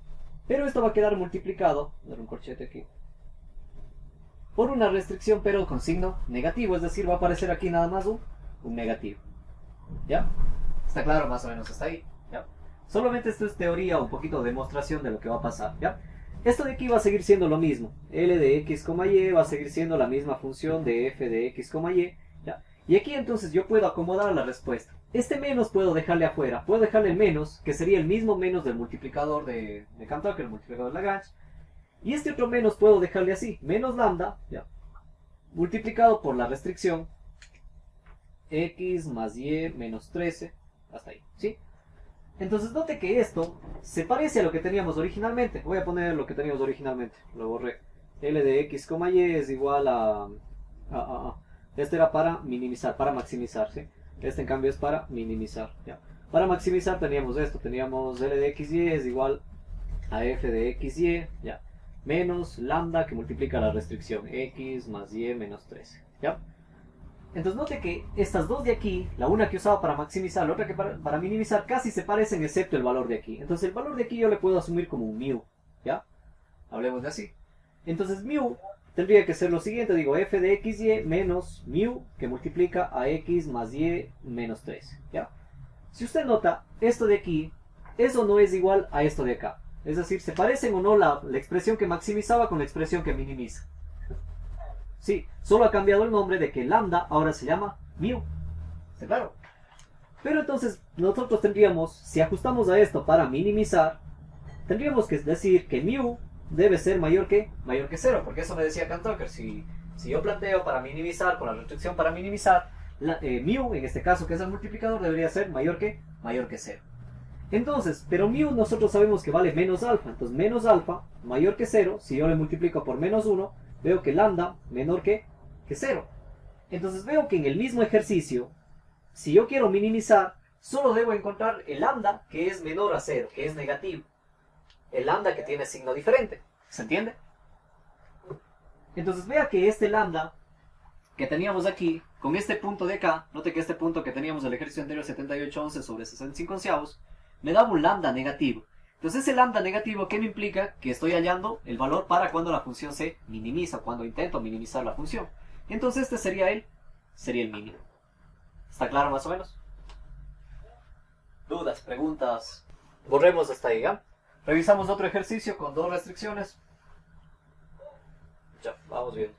Pero esto va a quedar multiplicado, voy a dar un corchete aquí, por una restricción pero con signo negativo, es decir, va a aparecer aquí nada más un negativo. ¿Ya? ¿Está claro más o menos hasta ahí? ¿Ya? Solamente esto es teoría, un poquito de demostración de lo que va a pasar. ¿Ya? Esto de aquí va a seguir siendo lo mismo. L de x, y va a seguir siendo la misma función de f de x, y. ¿Ya? Y aquí entonces yo puedo acomodar la respuesta. Este menos puedo dejarle afuera. Puedo dejarle el menos, que sería el mismo menos del multiplicador de Cantor, que el multiplicador de Lagrange. Y este otro menos puedo dejarle así. Menos lambda, ¿ya? Multiplicado por la restricción x más y menos 13, hasta ahí, ¿sí? Entonces note que esto se parece a lo que teníamos originalmente. Voy a poner lo que teníamos originalmente, lo borré. L de x, y es igual a... Este era para minimizar, para maximizar, ¿sí? Este en cambio es para minimizar, ¿ya? Para maximizar teníamos esto, teníamos L de x, y es igual a f de x, y, ¿ya? Menos lambda que multiplica la restricción x más y menos 13, ¿ya? Entonces note que estas dos de aquí, la una que usaba para maximizar, la otra que para minimizar, casi se parecen excepto el valor de aquí. Entonces el valor de aquí yo le puedo asumir como un mu, ¿ya? Hablemos de así. Entonces mu tendría que ser lo siguiente, digo f de xy menos mu que multiplica a x más y menos 13, ¿ya? Si usted nota, esto de aquí, eso no es igual a esto de acá. Es decir, ¿se parecen o no la expresión que maximizaba con la expresión que minimiza? Sí, solo ha cambiado el nombre de que lambda ahora se llama mu. ¿Está claro? Pero entonces nosotros tendríamos, si ajustamos a esto para minimizar, tendríamos que decir que mu debe ser mayor que 0, porque eso me decía Cantor, si yo planteo para minimizar, con la restricción para minimizar, mu, en este caso que es el multiplicador, debería ser mayor que 0. Entonces, pero mu nosotros sabemos que vale menos alfa, entonces menos alfa mayor que 0, si yo le multiplico por menos 1, veo que lambda menor que 0. Entonces veo que en el mismo ejercicio, si yo quiero minimizar, solo debo encontrar el lambda que es menor a 0, que es negativo. El lambda que tiene signo diferente. ¿Se entiende? Entonces vea que este lambda que teníamos aquí, con este punto de acá, note que este punto que teníamos del ejercicio anterior, 78,11 sobre 65 onceavos, me daba un lambda negativo. Entonces ese lambda negativo, ¿qué me implica? Que estoy hallando el valor para cuando la función se minimiza, cuando intento minimizar la función. Entonces este sería el mínimo. ¿Está claro más o menos? ¿Dudas? ¿Preguntas? Borremos hasta ahí, ¿ya? Revisamos otro ejercicio con dos restricciones. Ya, vamos viendo.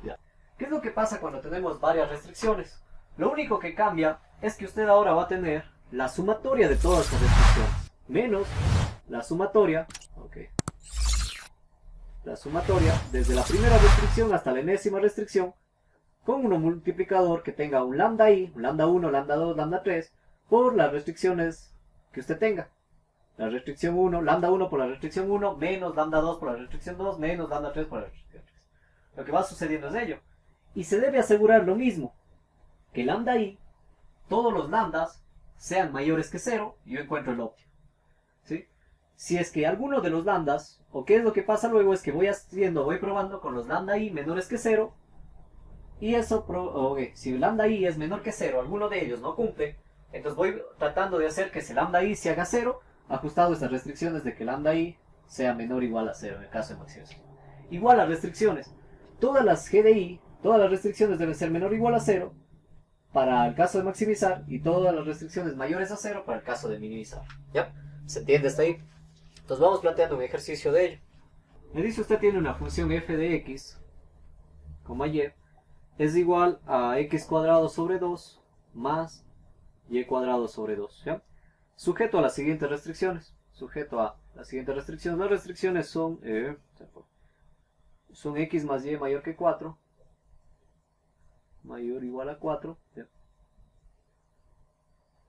Ya. ¿Qué es lo que pasa cuando tenemos varias restricciones? Lo único que cambia es que usted ahora va a tener la sumatoria de todas las restricciones, menos la sumatoria, la sumatoria desde la primera restricción hasta la enésima restricción, con un multiplicador que tenga un lambda i, un lambda 1, lambda 2, lambda 3, por las restricciones que usted tenga. La restricción 1, lambda 1 por la restricción 1, menos lambda 2 por la restricción 2, menos lambda 3 por la restricción 3. Lo que va sucediendo es ello. Y se debe asegurar lo mismo, que lambda i, todos los lambdas, sean mayores que 0, yo encuentro el óptimo. ¿Sí? Si es que alguno de los lambdas, o qué es lo que pasa luego, es que voy probando con los lambda i menores que 0, y eso, si lambda i es menor que 0, alguno de ellos no cumple, entonces voy tratando de hacer que ese lambda i se haga 0, ajustado a estas restricciones de que lambda i sea menor o igual a 0 en el caso de maximización. Igual las restricciones, todas las g de i, todas las restricciones deben ser menor o igual a 0, para el caso de maximizar, y todas las restricciones mayores a 0 para el caso de minimizar. ¿Ya? ¿Se entiende hasta ahí? Entonces vamos planteando un ejercicio de ello. Me dice usted tiene una función f de x, y, es igual a x cuadrado sobre 2 más y cuadrado sobre 2. ¿Ya? Sujeto a las siguientes restricciones. Sujeto a las siguientes restricciones. Las restricciones son x más y mayor que 4. Mayor o igual a 4, ¿ya?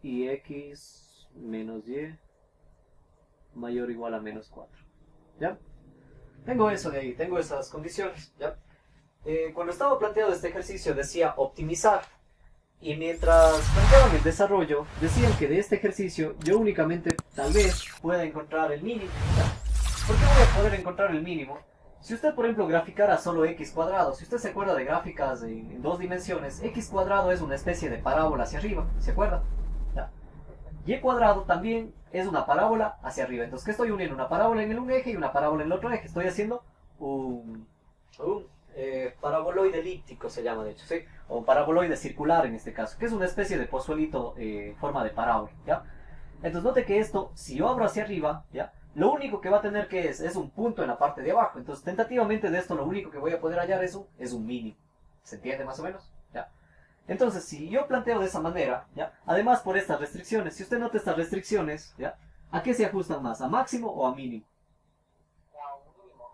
Y x menos y mayor o igual a menos 4, ¿ya? Tengo eso de ahí, tengo esas condiciones, ¿ya? Cuando estaba planteando este ejercicio decía optimizar, Y mientras planteaban el desarrollo, decían que de este ejercicio yo únicamente tal vez pueda encontrar el mínimo. ¿Por qué voy a poder encontrar el mínimo? Si usted, por ejemplo, graficara solo x cuadrado, si usted se acuerda de gráficas en dos dimensiones, x cuadrado es una especie de parábola hacia arriba, ¿se acuerda? ¿Ya? Y cuadrado también es una parábola hacia arriba. Entonces, ¿qué estoy uniendo? Una parábola en un eje y una parábola en el otro eje. Estoy haciendo un paraboloide elíptico, se llama de hecho, ¿sí? O un paraboloide circular en este caso, que es una especie de pozuelito en forma de parábola, ¿ya? Entonces, note que esto, si yo abro hacia arriba, ¿ya? Lo único que va a tener que es un punto en la parte de abajo. Entonces, tentativamente de esto, lo único que voy a poder hallar es un mínimo. ¿Se entiende más o menos? ¿Ya? Entonces, si yo planteo de esa manera, ¿ya? Además por estas restricciones, si usted nota estas restricciones, ¿ya? ¿A qué se ajustan más? ¿A máximo o a mínimo?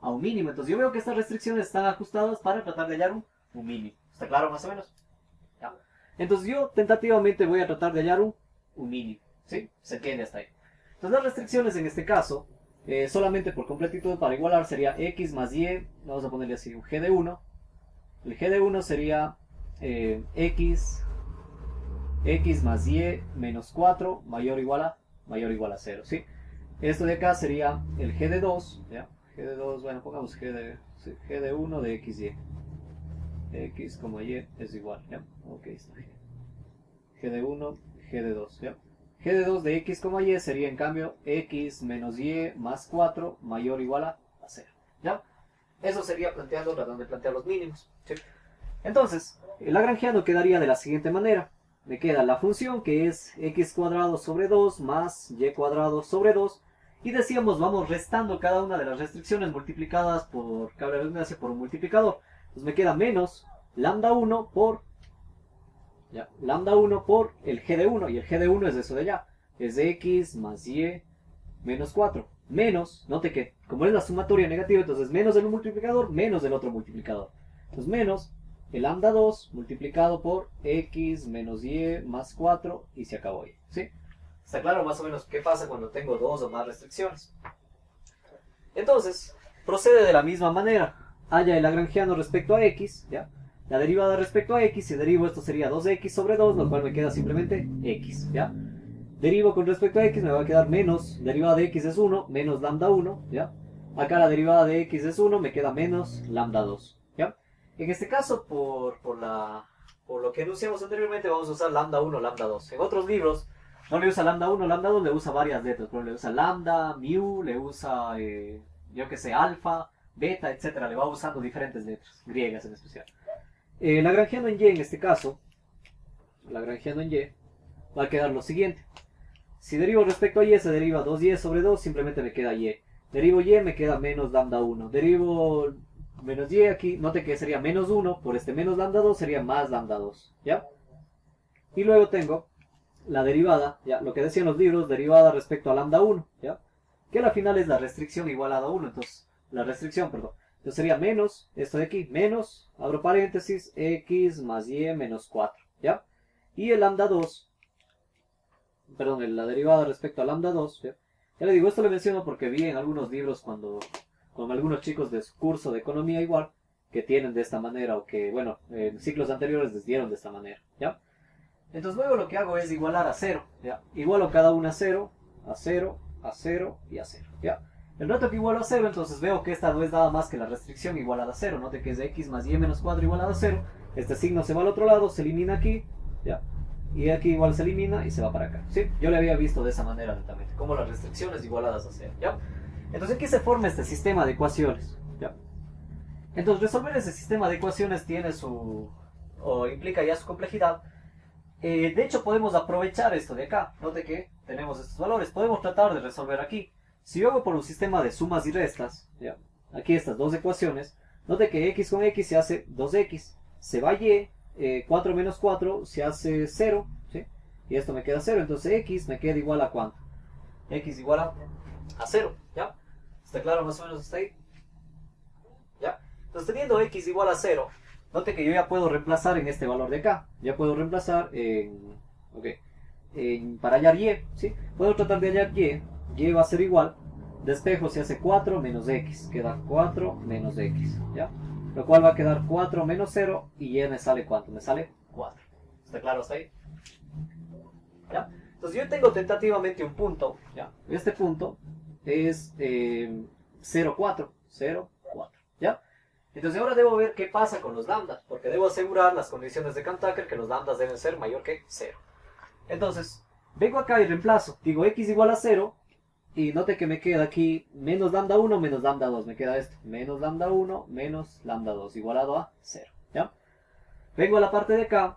A un mínimo. Entonces yo veo que estas restricciones están ajustadas para tratar de hallar un mínimo. ¿Está claro más o menos? ¿Ya? Entonces yo tentativamente voy a tratar de hallar un mínimo. ¿Sí? Se entiende hasta ahí. Entonces las restricciones en este caso, solamente por completitud para igualar, sería x más y, vamos a ponerle así, un g de 1. El g de 1 sería x más y menos 4 mayor o igual a 0, ¿sí? Esto de acá sería el g de 2, ¿ya? G de 2, bueno, pongamos g de 1 de x, y. X como y es igual, ¿ya? Ok, está bien. G de 1, G de 2, ¿ya? G de 2 de x, y sería en cambio x menos y más 4 mayor o igual a 0, ¿ya? Eso sería tratando de plantear los mínimos, ¿sí? Entonces, el lagrangiano quedaría de la siguiente manera. Me queda la función que es x cuadrado sobre 2 más y cuadrado sobre 2. Y decíamos, vamos restando cada una de las restricciones multiplicadas por, cabe la redundancia, por un multiplicador. Entonces me queda menos lambda 1 por, ¿ya? Lambda 1 por el g de 1. Y el g de 1 es eso de allá. Es de x más y menos 4. Menos, note que como es la sumatoria negativa, entonces menos del multiplicador, menos del otro multiplicador. Entonces menos el lambda 2 multiplicado por x menos y más 4 y se acabó ahí, ¿sí? ¿Está claro más o menos qué pasa cuando tengo dos o más restricciones? Entonces, procede de la misma manera. Halla el lagrangiano respecto a x, ¿ya? La derivada respecto a x, si derivo esto sería 2x sobre 2, lo cual me queda simplemente x, ¿ya? Derivo con respecto a x, me va a quedar menos, derivada de x es 1, menos lambda 1, ¿ya? Acá la derivada de x es 1, me queda menos lambda 2, ¿ya? En este caso, por lo que enunciamos anteriormente, vamos a usar lambda 1, lambda 2. En otros libros, no le usa lambda 1, lambda 2, le usa varias letras, pero le usa lambda, mu, le usa, yo que sé, alfa, beta, etcétera. Le va usando diferentes letras, griegas en especial. Lagrangiano en y, en este caso, lagrangiano en y, va a quedar lo siguiente. Si derivo respecto a y, se deriva 2y sobre 2, simplemente me queda y. Derivo y, me queda menos lambda 1. Derivo menos y aquí, note que sería menos 1, por este menos lambda 2 sería más lambda 2, ¿ya? Y luego tengo la derivada, ya, lo que decían los libros, derivada respecto a lambda 1, ¿ya? Que al final es la restricción igualada a 1, entonces, la restricción, perdón. Entonces sería menos, esto de aquí, menos, abro paréntesis, x más y menos 4, ¿ya? Y el lambda 2, perdón, la derivada respecto a lambda 2, ¿ya? Ya le digo, esto le menciono porque vi en algunos libros con algunos chicos de su curso de economía igual, que tienen de esta manera, o que, bueno, en ciclos anteriores les dieron de esta manera, ¿ya? Entonces luego lo que hago es igualar a 0, ¿ya? Igualo cada una a 0, a 0, a 0 y a 0, ¿ya? El rato que igualo a 0, entonces veo que esta no es nada más que la restricción igualada a 0. Note que es de x más y menos 4 igualada a 0. Este signo se va al otro lado, se elimina aquí, ¿ya? Y aquí igual se elimina y se va para acá, ¿sí? Yo le había visto de esa manera lentamente, como las restricciones igualadas a 0, ¿ya? Entonces aquí se forma este sistema de ecuaciones, ¿ya? Entonces resolver ese sistema de ecuaciones tiene implica ya su complejidad. De hecho podemos aprovechar esto de acá. Note que tenemos estos valores, podemos tratar de resolver aquí. Si yo hago por un sistema de sumas y restas, ¿ya? Aquí estas dos ecuaciones, note que x con x se hace 2x, se va y, 4 menos 4 se hace 0, ¿sí? Y esto me queda 0, entonces x me queda igual a ¿cuánto? X igual a 0, ¿ya? ¿Está claro más o menos hasta ahí? ¿Ya? Entonces teniendo x igual a 0, note que yo ya puedo reemplazar en este valor de acá. Ya puedo reemplazar para hallar y, ¿sí? Puedo tratar de hallar y. Y va a ser igual. Despejo se hace 4 menos x. Queda 4 menos x, ¿ya? Lo cual va a quedar 4 menos 0. Y y me sale ¿cuánto? Me sale 4. ¿Está claro hasta ahí? ¿Ya? Entonces yo tengo tentativamente un punto, ¿ya? Este punto es 0, 4, 0, 4, ¿ya? Entonces ahora debo ver qué pasa con los lambdas, porque debo asegurar las condiciones de Cantucker que los lambdas deben ser mayor que 0. Entonces, vengo acá y reemplazo, digo x igual a 0, y note que me queda aquí menos lambda 1 menos lambda 2, me queda esto, menos lambda 1 menos lambda 2 igualado a 0, ¿ya? Vengo a la parte de acá,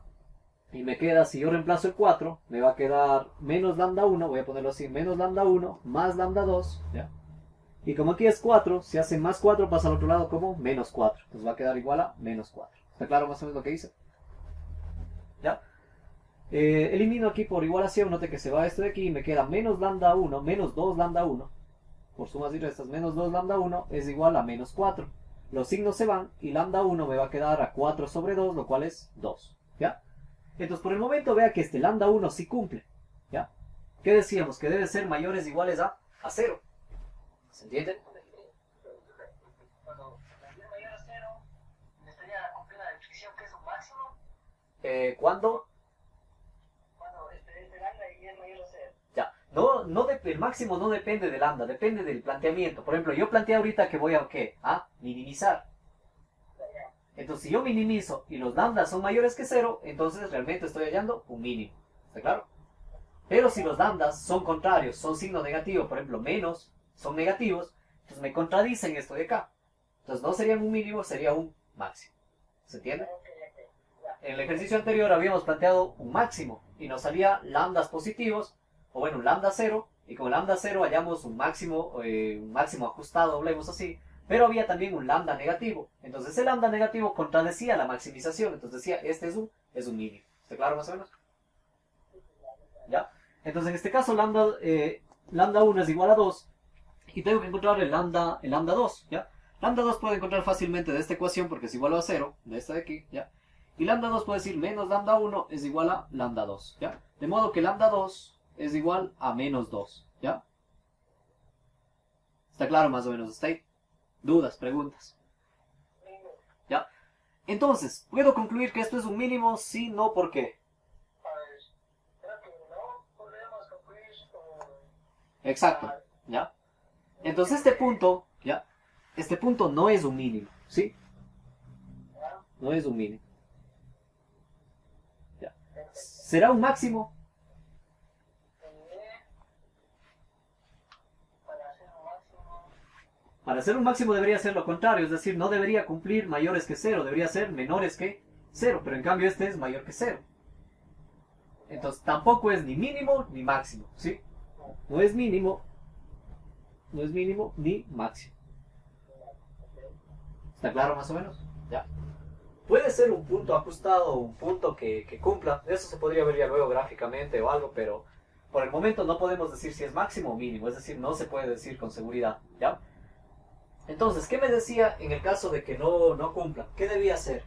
y me queda, si yo reemplazo el 4, me va a quedar menos lambda 1, voy a ponerlo así, menos lambda 1 más lambda 2, ¿ya? Y como aquí es 4, si hace más 4 pasa al otro lado como menos 4. Entonces va a quedar igual a menos 4. ¿Está claro más o menos lo que hice? ¿Ya? Elimino aquí por igualación, note que se va esto de aquí y me queda menos lambda 1, menos 2 lambda 1. Por sumas y restas, menos 2 lambda 1 es igual a menos 4. Los signos se van y lambda 1 me va a quedar a 4 sobre 2, lo cual es 2. ¿Ya? Entonces por el momento vea que este lambda 1 sí cumple. ¿Ya? ¿Qué decíamos? Que debe ser mayores o iguales a 0. ¿Se entiende? Cuando la es mayor a 0, me estaría cumpliendo la descripción que es un máximo. ¿Cuándo? Cuando este lambda y es mayor a 0. Ya, el máximo no depende del lambda, depende del planteamiento. Por ejemplo, yo planteé ahorita que voy a ¿qué? A minimizar. Entonces, si yo minimizo y los lambdas son mayores que 0, entonces realmente estoy hallando un mínimo. ¿Está claro? Pero si los lambdas son contrarios, son signo negativo, por ejemplo, menos, son negativos, entonces me contradicen esto de acá. Entonces no sería un mínimo, sería un máximo. ¿Se entiende? En el ejercicio anterior habíamos planteado un máximo y nos salía lambdas positivos, o bueno, un lambda 0, y con lambda 0 hallamos un máximo ajustado, hablemos así, pero había también un lambda negativo. Entonces ese lambda negativo contradecía la maximización, entonces decía, este es un mínimo. ¿Está claro más o menos? ¿Ya? Entonces en este caso lambda 1 es igual a 2, y tengo que encontrar el lambda 2, ¿ya? Lambda 2 puedo encontrar fácilmente de esta ecuación porque es igual a 0, de esta de aquí, ¿ya? Y lambda 2 puede decir menos lambda 1 es igual a lambda 2, ¿ya? De modo que lambda 2 es igual a menos 2, ¿ya? ¿Está claro más o menos hasta ahí? ¿Dudas, preguntas? ¿Ya? Entonces, ¿puedo concluir que esto es un mínimo? Sí, no, ¿por qué? Pues, creo que no podemos concluir Exacto, ¿ya? Entonces este punto, ¿ya? Este punto no es un mínimo, ¿sí? No es un mínimo. ¿Ya? ¿Será un máximo? Para ser un máximo debería ser lo contrario, es decir, no debería cumplir mayores que 0, debería ser menores que 0, pero en cambio este es mayor que 0. Entonces tampoco es ni mínimo ni máximo, ¿sí? No es mínimo ni máximo. ¿Está claro más o menos? Ya. Puede ser un punto ajustado o un punto que cumpla, eso se podría ver ya luego gráficamente o algo, pero por el momento no podemos decir si es máximo o mínimo, es decir, no se puede decir con seguridad, ¿ya? Entonces, ¿qué me decía en el caso de que no cumpla? ¿Qué debía hacer?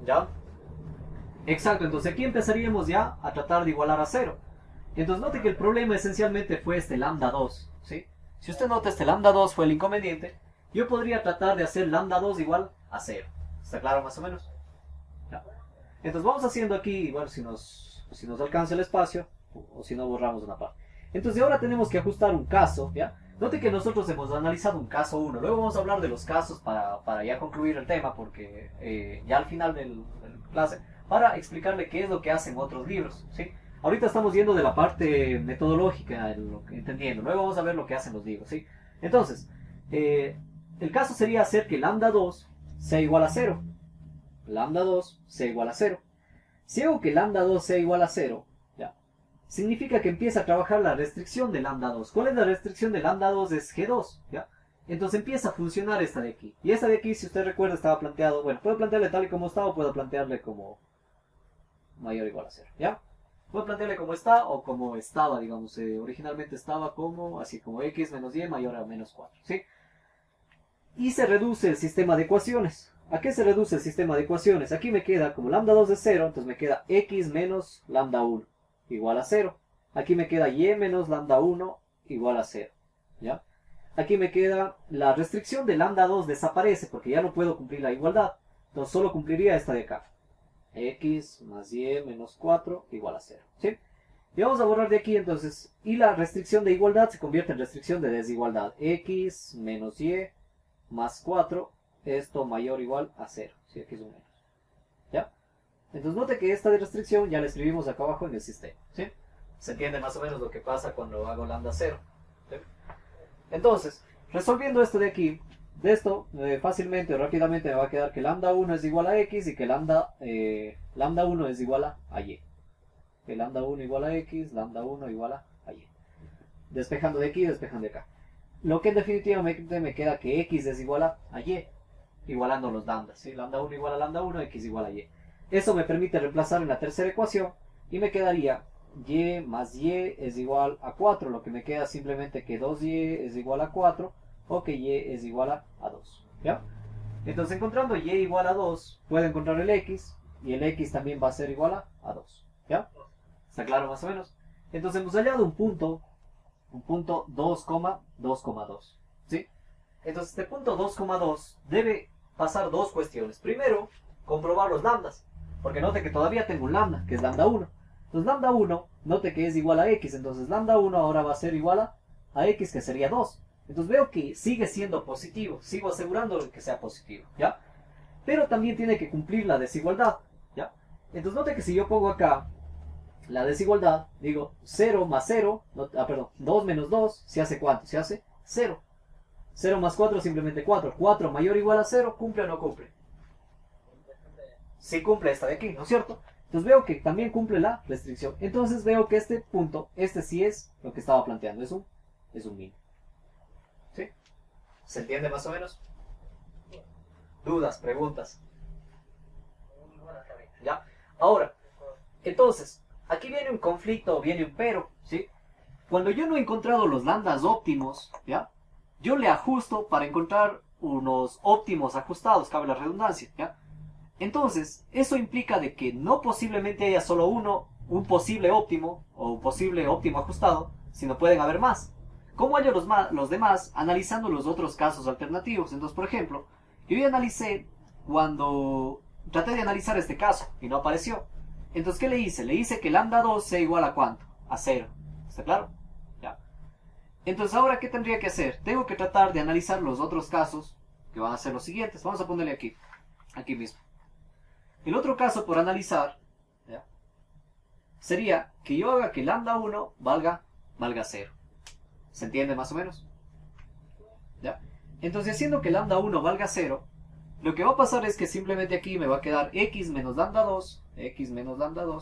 ¿Ya? Exacto, entonces aquí empezaríamos ya a tratar de igualar a 0. Entonces note que el problema esencialmente fue este lambda 2, ¿sí? Si usted nota, este lambda 2 fue el inconveniente. Yo podría tratar de hacer lambda 2 igual a 0. ¿Está claro más o menos? ¿Ya? Entonces vamos haciendo aquí, bueno, si nos alcanza el espacio, o si no borramos una parte. Entonces ahora tenemos que ajustar un caso, ¿ya? Note que nosotros hemos analizado un caso 1, luego vamos a hablar de los casos para ya concluir el tema, porque ya al final de la clase, para explicarle qué es lo que hacen otros libros, ¿sí? Ahorita estamos yendo de la parte metodológica, entendiendo, luego vamos a ver lo que hacen los libros, ¿sí? Entonces, el caso sería hacer que lambda 2 sea igual a 0. Lambda 2 sea igual a 0. Si hago que lambda 2 sea igual a 0, ¿ya? Significa que empieza a trabajar la restricción de lambda 2. ¿Cuál es la restricción de lambda 2? Es G2, ¿ya? Entonces empieza a funcionar esta de aquí. Y esta de aquí, si usted recuerda, estaba planteado, bueno, puedo plantearle tal y como está o puedo plantearle como mayor o igual a 0, ¿ya? Puedo plantearle como está o como estaba, digamos, originalmente estaba como, así como x menos y mayor a menos 4, ¿sí? Y se reduce el sistema de ecuaciones. ¿A qué se reduce el sistema de ecuaciones? Aquí me queda, como lambda 2 es 0, entonces me queda x menos lambda 1 igual a 0. Aquí me queda y menos lambda 1 igual a 0, ¿ya? aquí me queda la restricción de lambda 2 desaparece porque ya no puedo cumplir la igualdad. Entonces solo cumpliría esta de acá. X más y menos 4 igual a 0. ¿Sí? Y vamos a borrar de aquí entonces. Y la restricción de igualdad se convierte en restricción de desigualdad. X menos y más 4. Esto mayor o igual a 0. ¿Sí? Aquí es un menos. ¿Ya? Entonces note que esta de restricción ya la escribimos acá abajo en el sistema. ¿Sí? Se entiende más o menos lo que pasa cuando hago lambda 0. ¿Sí? Entonces, resolviendo esto de aquí, de esto fácilmente o rápidamente me va a quedar que lambda 1 es igual a x y que lambda 1 es igual a y. Que lambda 1 igual a x, lambda 1 igual a y. Despejando de aquí, despejando de acá. Lo que en definitiva me queda que x es igual a y, igualando los lambdas. ¿Sí? Lambda 1 igual a lambda 1, x igual a y. Eso me permite reemplazar en la tercera ecuación y me quedaría y más y es igual a 4. Lo que me queda simplemente que 2y es igual a 4 o que y es igual a 2. ¿Ya? Entonces encontrando y igual a 2 puedo encontrar el x y el x también va a ser igual a 2. ¿Ya? ¿Está claro más o menos? Entonces hemos hallado un punto 2,2,2. ¿Sí? Entonces este punto 2,2 debe pasar dos cuestiones. Primero, comprobar los lambdas. Porque note que todavía tengo un lambda, que es lambda 1. Entonces lambda 1, note que es igual a x. Entonces lambda 1 ahora va a ser igual a x, que sería 2. Entonces veo que sigue siendo positivo. Sigo asegurando que sea positivo. ¿Ya? Pero también tiene que cumplir la desigualdad. ¿Ya? Entonces note que si yo pongo acá la desigualdad, digo 0 más 0, 2 menos 2, ¿se hace cuánto? Se hace 0. 0 más 4, simplemente 4. 4 mayor o igual a 0, ¿cumple o no cumple? Sí cumple esta de aquí, ¿no es cierto? Entonces veo que también cumple la restricción. Entonces veo que este punto, este sí es lo que estaba planteando, es un mínimo. ¿Sí? ¿Se entiende más o menos? ¿Dudas, preguntas? ¿Ya? Ahora, entonces, aquí viene un conflicto, viene un pero, ¿sí? Cuando yo no he encontrado los lambdas óptimos, ¿ya? Yo le ajusto para encontrar unos óptimos ajustados, cabe la redundancia, ¿ya? Entonces, eso implica de que no posiblemente haya solo un posible óptimo o un posible óptimo ajustado, sino pueden haber más. ¿Cómo hallo los demás? Analizando los otros casos alternativos. Entonces, por ejemplo, yo ya analicé cuando traté de analizar este caso y no apareció. Entonces, ¿qué le hice? Le hice que lambda 2 sea igual a ¿cuánto? A 0. ¿Está claro? Ya. Entonces, ¿ahora qué tendría que hacer? Tengo que tratar de analizar los otros casos, que van a ser los siguientes. Vamos a ponerle aquí mismo. El otro caso por analizar, ¿ya? Sería que yo haga que lambda 1 valga 0. ¿Se entiende más o menos? ¿Ya? Entonces, haciendo que lambda 1 valga 0, lo que va a pasar es que simplemente aquí me va a quedar x menos lambda 2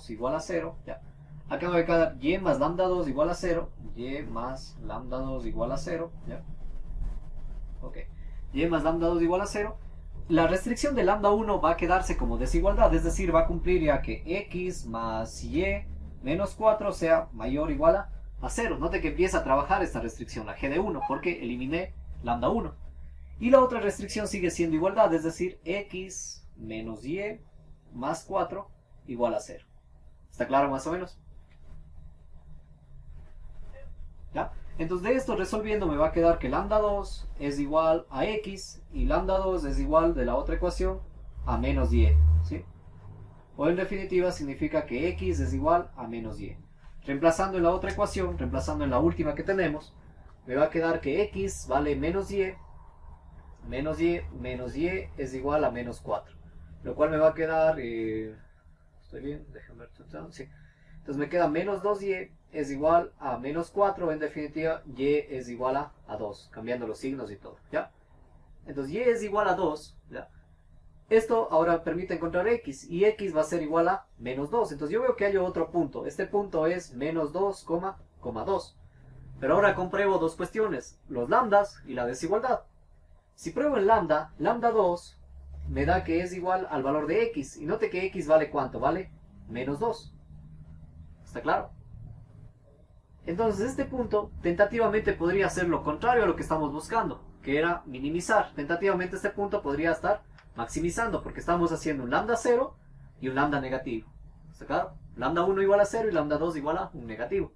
igual a 0. ¿Ya? Acá me va a quedar y más lambda 2 igual a 0, y más lambda 2 igual a 0. ¿Ya? Ok. Y más lambda 2 igual a 0. La restricción de lambda 1 va a quedarse como desigualdad, es decir, va a cumplir ya que x más y menos 4 sea mayor o igual a 0. Note que empieza a trabajar esta restricción, la g de 1, porque eliminé lambda 1. Y la otra restricción sigue siendo igualdad, es decir, x menos y más 4 igual a 0. ¿Está claro más o menos? ¿Ya? Entonces de esto resolviendo me va a quedar que lambda 2 es igual a x y lambda 2 es igual de la otra ecuación a menos y. ¿Sí? O en definitiva significa que x es igual a menos y. Reemplazando en la otra ecuación, reemplazando en la última que tenemos, me va a quedar que x vale menos y es igual a menos 4. Lo cual me va a quedar... ¿estoy bien? Déjame ver. Sí. Entonces me queda menos 2y es igual a menos 4. En definitiva, y es igual a 2. Cambiando los signos y todo. ¿Ya? Entonces y es igual a 2. ¿Ya? Esto ahora permite encontrar x. Y x va a ser igual a menos 2. Entonces yo veo que hay otro punto. Este punto es menos 2,2. Pero ahora compruebo dos cuestiones. Los lambdas y la desigualdad. Si pruebo el lambda 2 me da que es igual al valor de x. Y note que x vale ¿cuánto? Vale menos 2. ¿Está claro? Entonces este punto tentativamente podría ser lo contrario a lo que estamos buscando, que era minimizar. Tentativamente este punto podría estar maximizando, porque estamos haciendo un lambda 0 y un lambda negativo. ¿Está claro? Lambda 1 igual a 0 y lambda 2 igual a un negativo.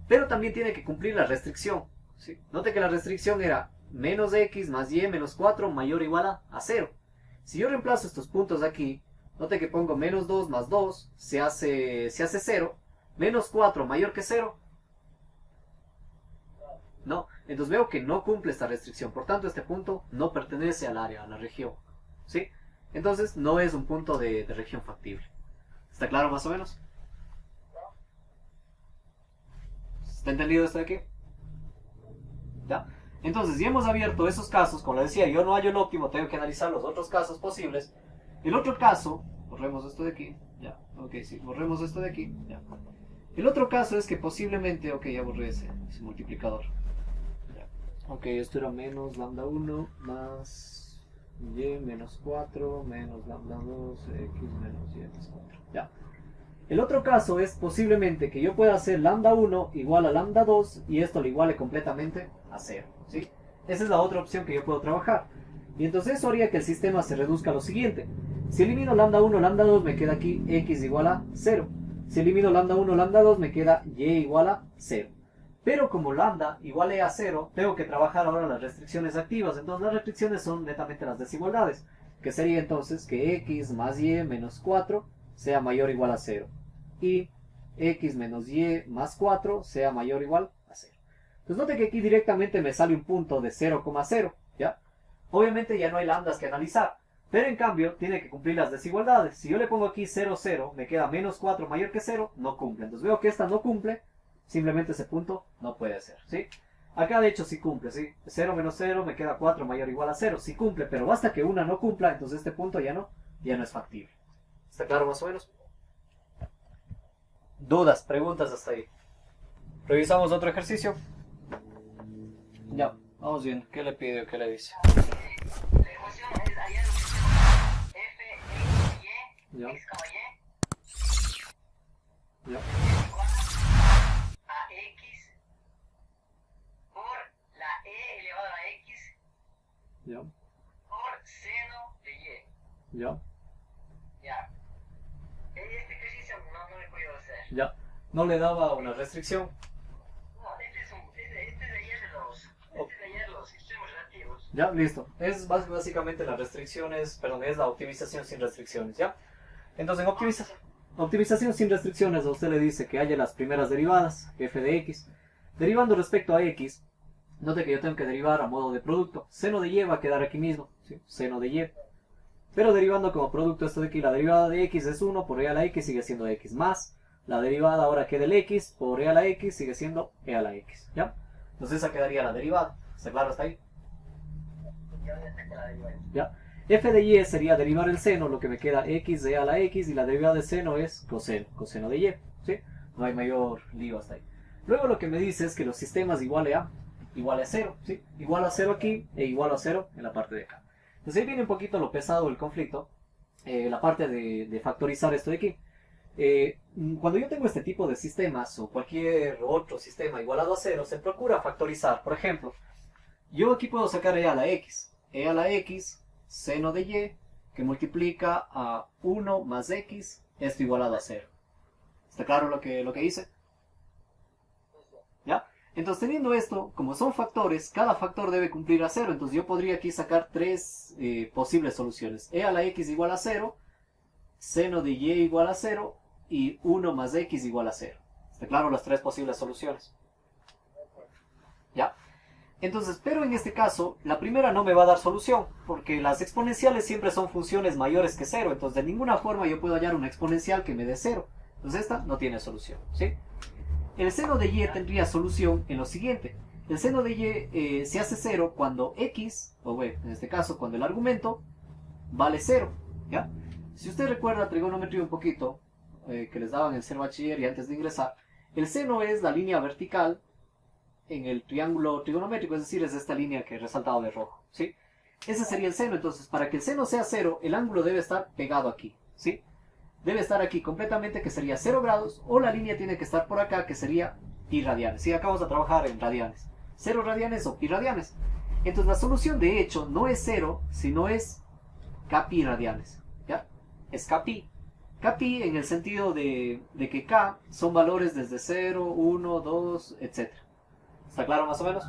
Pero también tiene que cumplir la restricción. ¿sí? Note que la restricción era menos x más y menos 4 mayor o igual a 0. Si yo reemplazo estos puntos aquí, note que pongo menos 2 más 2 se hace 0. Menos 4 mayor que 0. No, entonces veo que no cumple esta restricción. Por tanto, este punto no pertenece al área, a la región. ¿Sí? Entonces, no es un punto de región factible. ¿Está claro más o menos? ¿Está entendido esto de aquí? ¿Ya? Entonces, si hemos abierto esos casos, como les decía, yo no hallo el óptimo, tengo que analizar los otros casos posibles. El otro caso, borremos esto de aquí, ya, ok, sí, borremos esto de aquí, ya. El otro caso es que posiblemente, ok, ya borré ese multiplicador. Ya. Ok, esto era menos lambda 1 más y menos 4 menos lambda 2, x menos y menos 4, ya. El otro caso es posiblemente que yo pueda hacer lambda 1 igual a lambda 2 y esto lo iguale completamente a 0, ¿sí? Esa es la otra opción que yo puedo trabajar. Y entonces eso haría que el sistema se reduzca a lo siguiente. Si elimino lambda 1, lambda 2, me queda aquí x igual a 0. Si elimino lambda 1, lambda 2, me queda y igual a 0. Pero como lambda igual a 0, tengo que trabajar ahora las restricciones activas. Entonces las restricciones son netamente las desigualdades. Que sería entonces que x más y menos 4 sea mayor o igual a 0. Y x menos y más 4 sea mayor o igual a 0. Entonces note que aquí directamente me sale un punto de 0,0. ¿Ya? Obviamente ya no hay lambdas que analizar. Pero en cambio tiene que cumplir las desigualdades. Si yo le pongo aquí 0, 0, me queda menos 4 mayor que 0, no cumple. Entonces veo que esta no cumple, simplemente ese punto no puede ser, ¿sí? Acá de hecho sí cumple, ¿sí? 0 menos 0 me queda 4 mayor o igual a 0, sí cumple, pero basta que una no cumpla, entonces este punto ya no es factible. ¿Está claro más o menos? ¿Dudas, preguntas hasta ahí? ¿Revisamos otro ejercicio? Ya, vamos bien. ¿Qué le pide o qué le dice? La ecuación es allá lo que se llama f, x, y, Ya. x, y, Ya. es igual a x por la e elevado a x Ya. por seno de y. Ya. Ya. Este ejercicio no lo he podido hacer. Ya. No le daba una restricción. No, este de ayer los extremos relativos. Ya, listo. Es básicamente las restricciones, perdón, es la optimización sin restricciones, ¿ya? Entonces en optimización sin restricciones a usted le dice que haya las primeras derivadas, f de x. Derivando respecto a x, note que yo tengo que derivar a modo de producto. Seno de y va a quedar aquí mismo, ¿sí? Seno de y. Pero derivando como producto esto de aquí, la derivada de x es 1 por e a la x, sigue siendo x más. La derivada ahora que del x por e a la x sigue siendo e a la x, ¿ya? Entonces esa quedaría la derivada. ¿Está claro hasta ahí? Ya tengo la derivada. ¿Ya? F de y sería derivar el seno, lo que me queda x de a la x, y la derivada de seno es coseno de y, ¿sí? No hay mayor lío hasta ahí. Luego lo que me dice es que los sistemas iguale a 0, ¿sí? Igual a 0 aquí e igual a 0 en la parte de acá. Entonces ahí viene un poquito lo pesado del conflicto, la parte de factorizar esto de aquí. Cuando yo tengo este tipo de sistemas o cualquier otro sistema igualado a 0, se procura factorizar. Por ejemplo, yo aquí puedo sacar e a la x, seno de y, que multiplica a 1 más x, esto igualado a 0. ¿Está claro lo que hice? ¿Ya? Entonces teniendo esto, como son factores, cada factor debe cumplir a 0, entonces yo podría aquí sacar tres posibles soluciones. E a la x igual a 0, seno de y igual a 0 y 1 más x igual a 0. ¿Está claro las tres posibles soluciones? ¿Ya? Entonces, pero en este caso, la primera no me va a dar solución, porque las exponenciales siempre son funciones mayores que 0, entonces de ninguna forma yo puedo hallar una exponencial que me dé 0. Entonces esta no tiene solución, ¿sí? El seno de y tendría solución en lo siguiente. El seno de y se hace 0 cuando x, o bueno, en este caso cuando el argumento vale 0, ¿ya? Si usted recuerda trigonometría un poquito, que les daban en ser bachiller y antes de ingresar, el seno es la línea vertical en el triángulo trigonométrico, es decir, es esta línea que he resaltado de rojo, ¿sí? Ese sería el seno. Entonces, para que el seno sea 0, el ángulo debe estar pegado aquí, ¿sí? Debe estar aquí completamente, que sería 0 grados, o la línea tiene que estar por acá, que sería pi radianes. Sí, acá vamos a trabajar en radianes. 0 radianes o pi radianes. Entonces, la solución de hecho no es 0, sino es k pi radianes, ¿ya? Es k pi. K pi en el sentido de que k son valores desde 0, 1, 2, etc. ¿Está claro más o menos?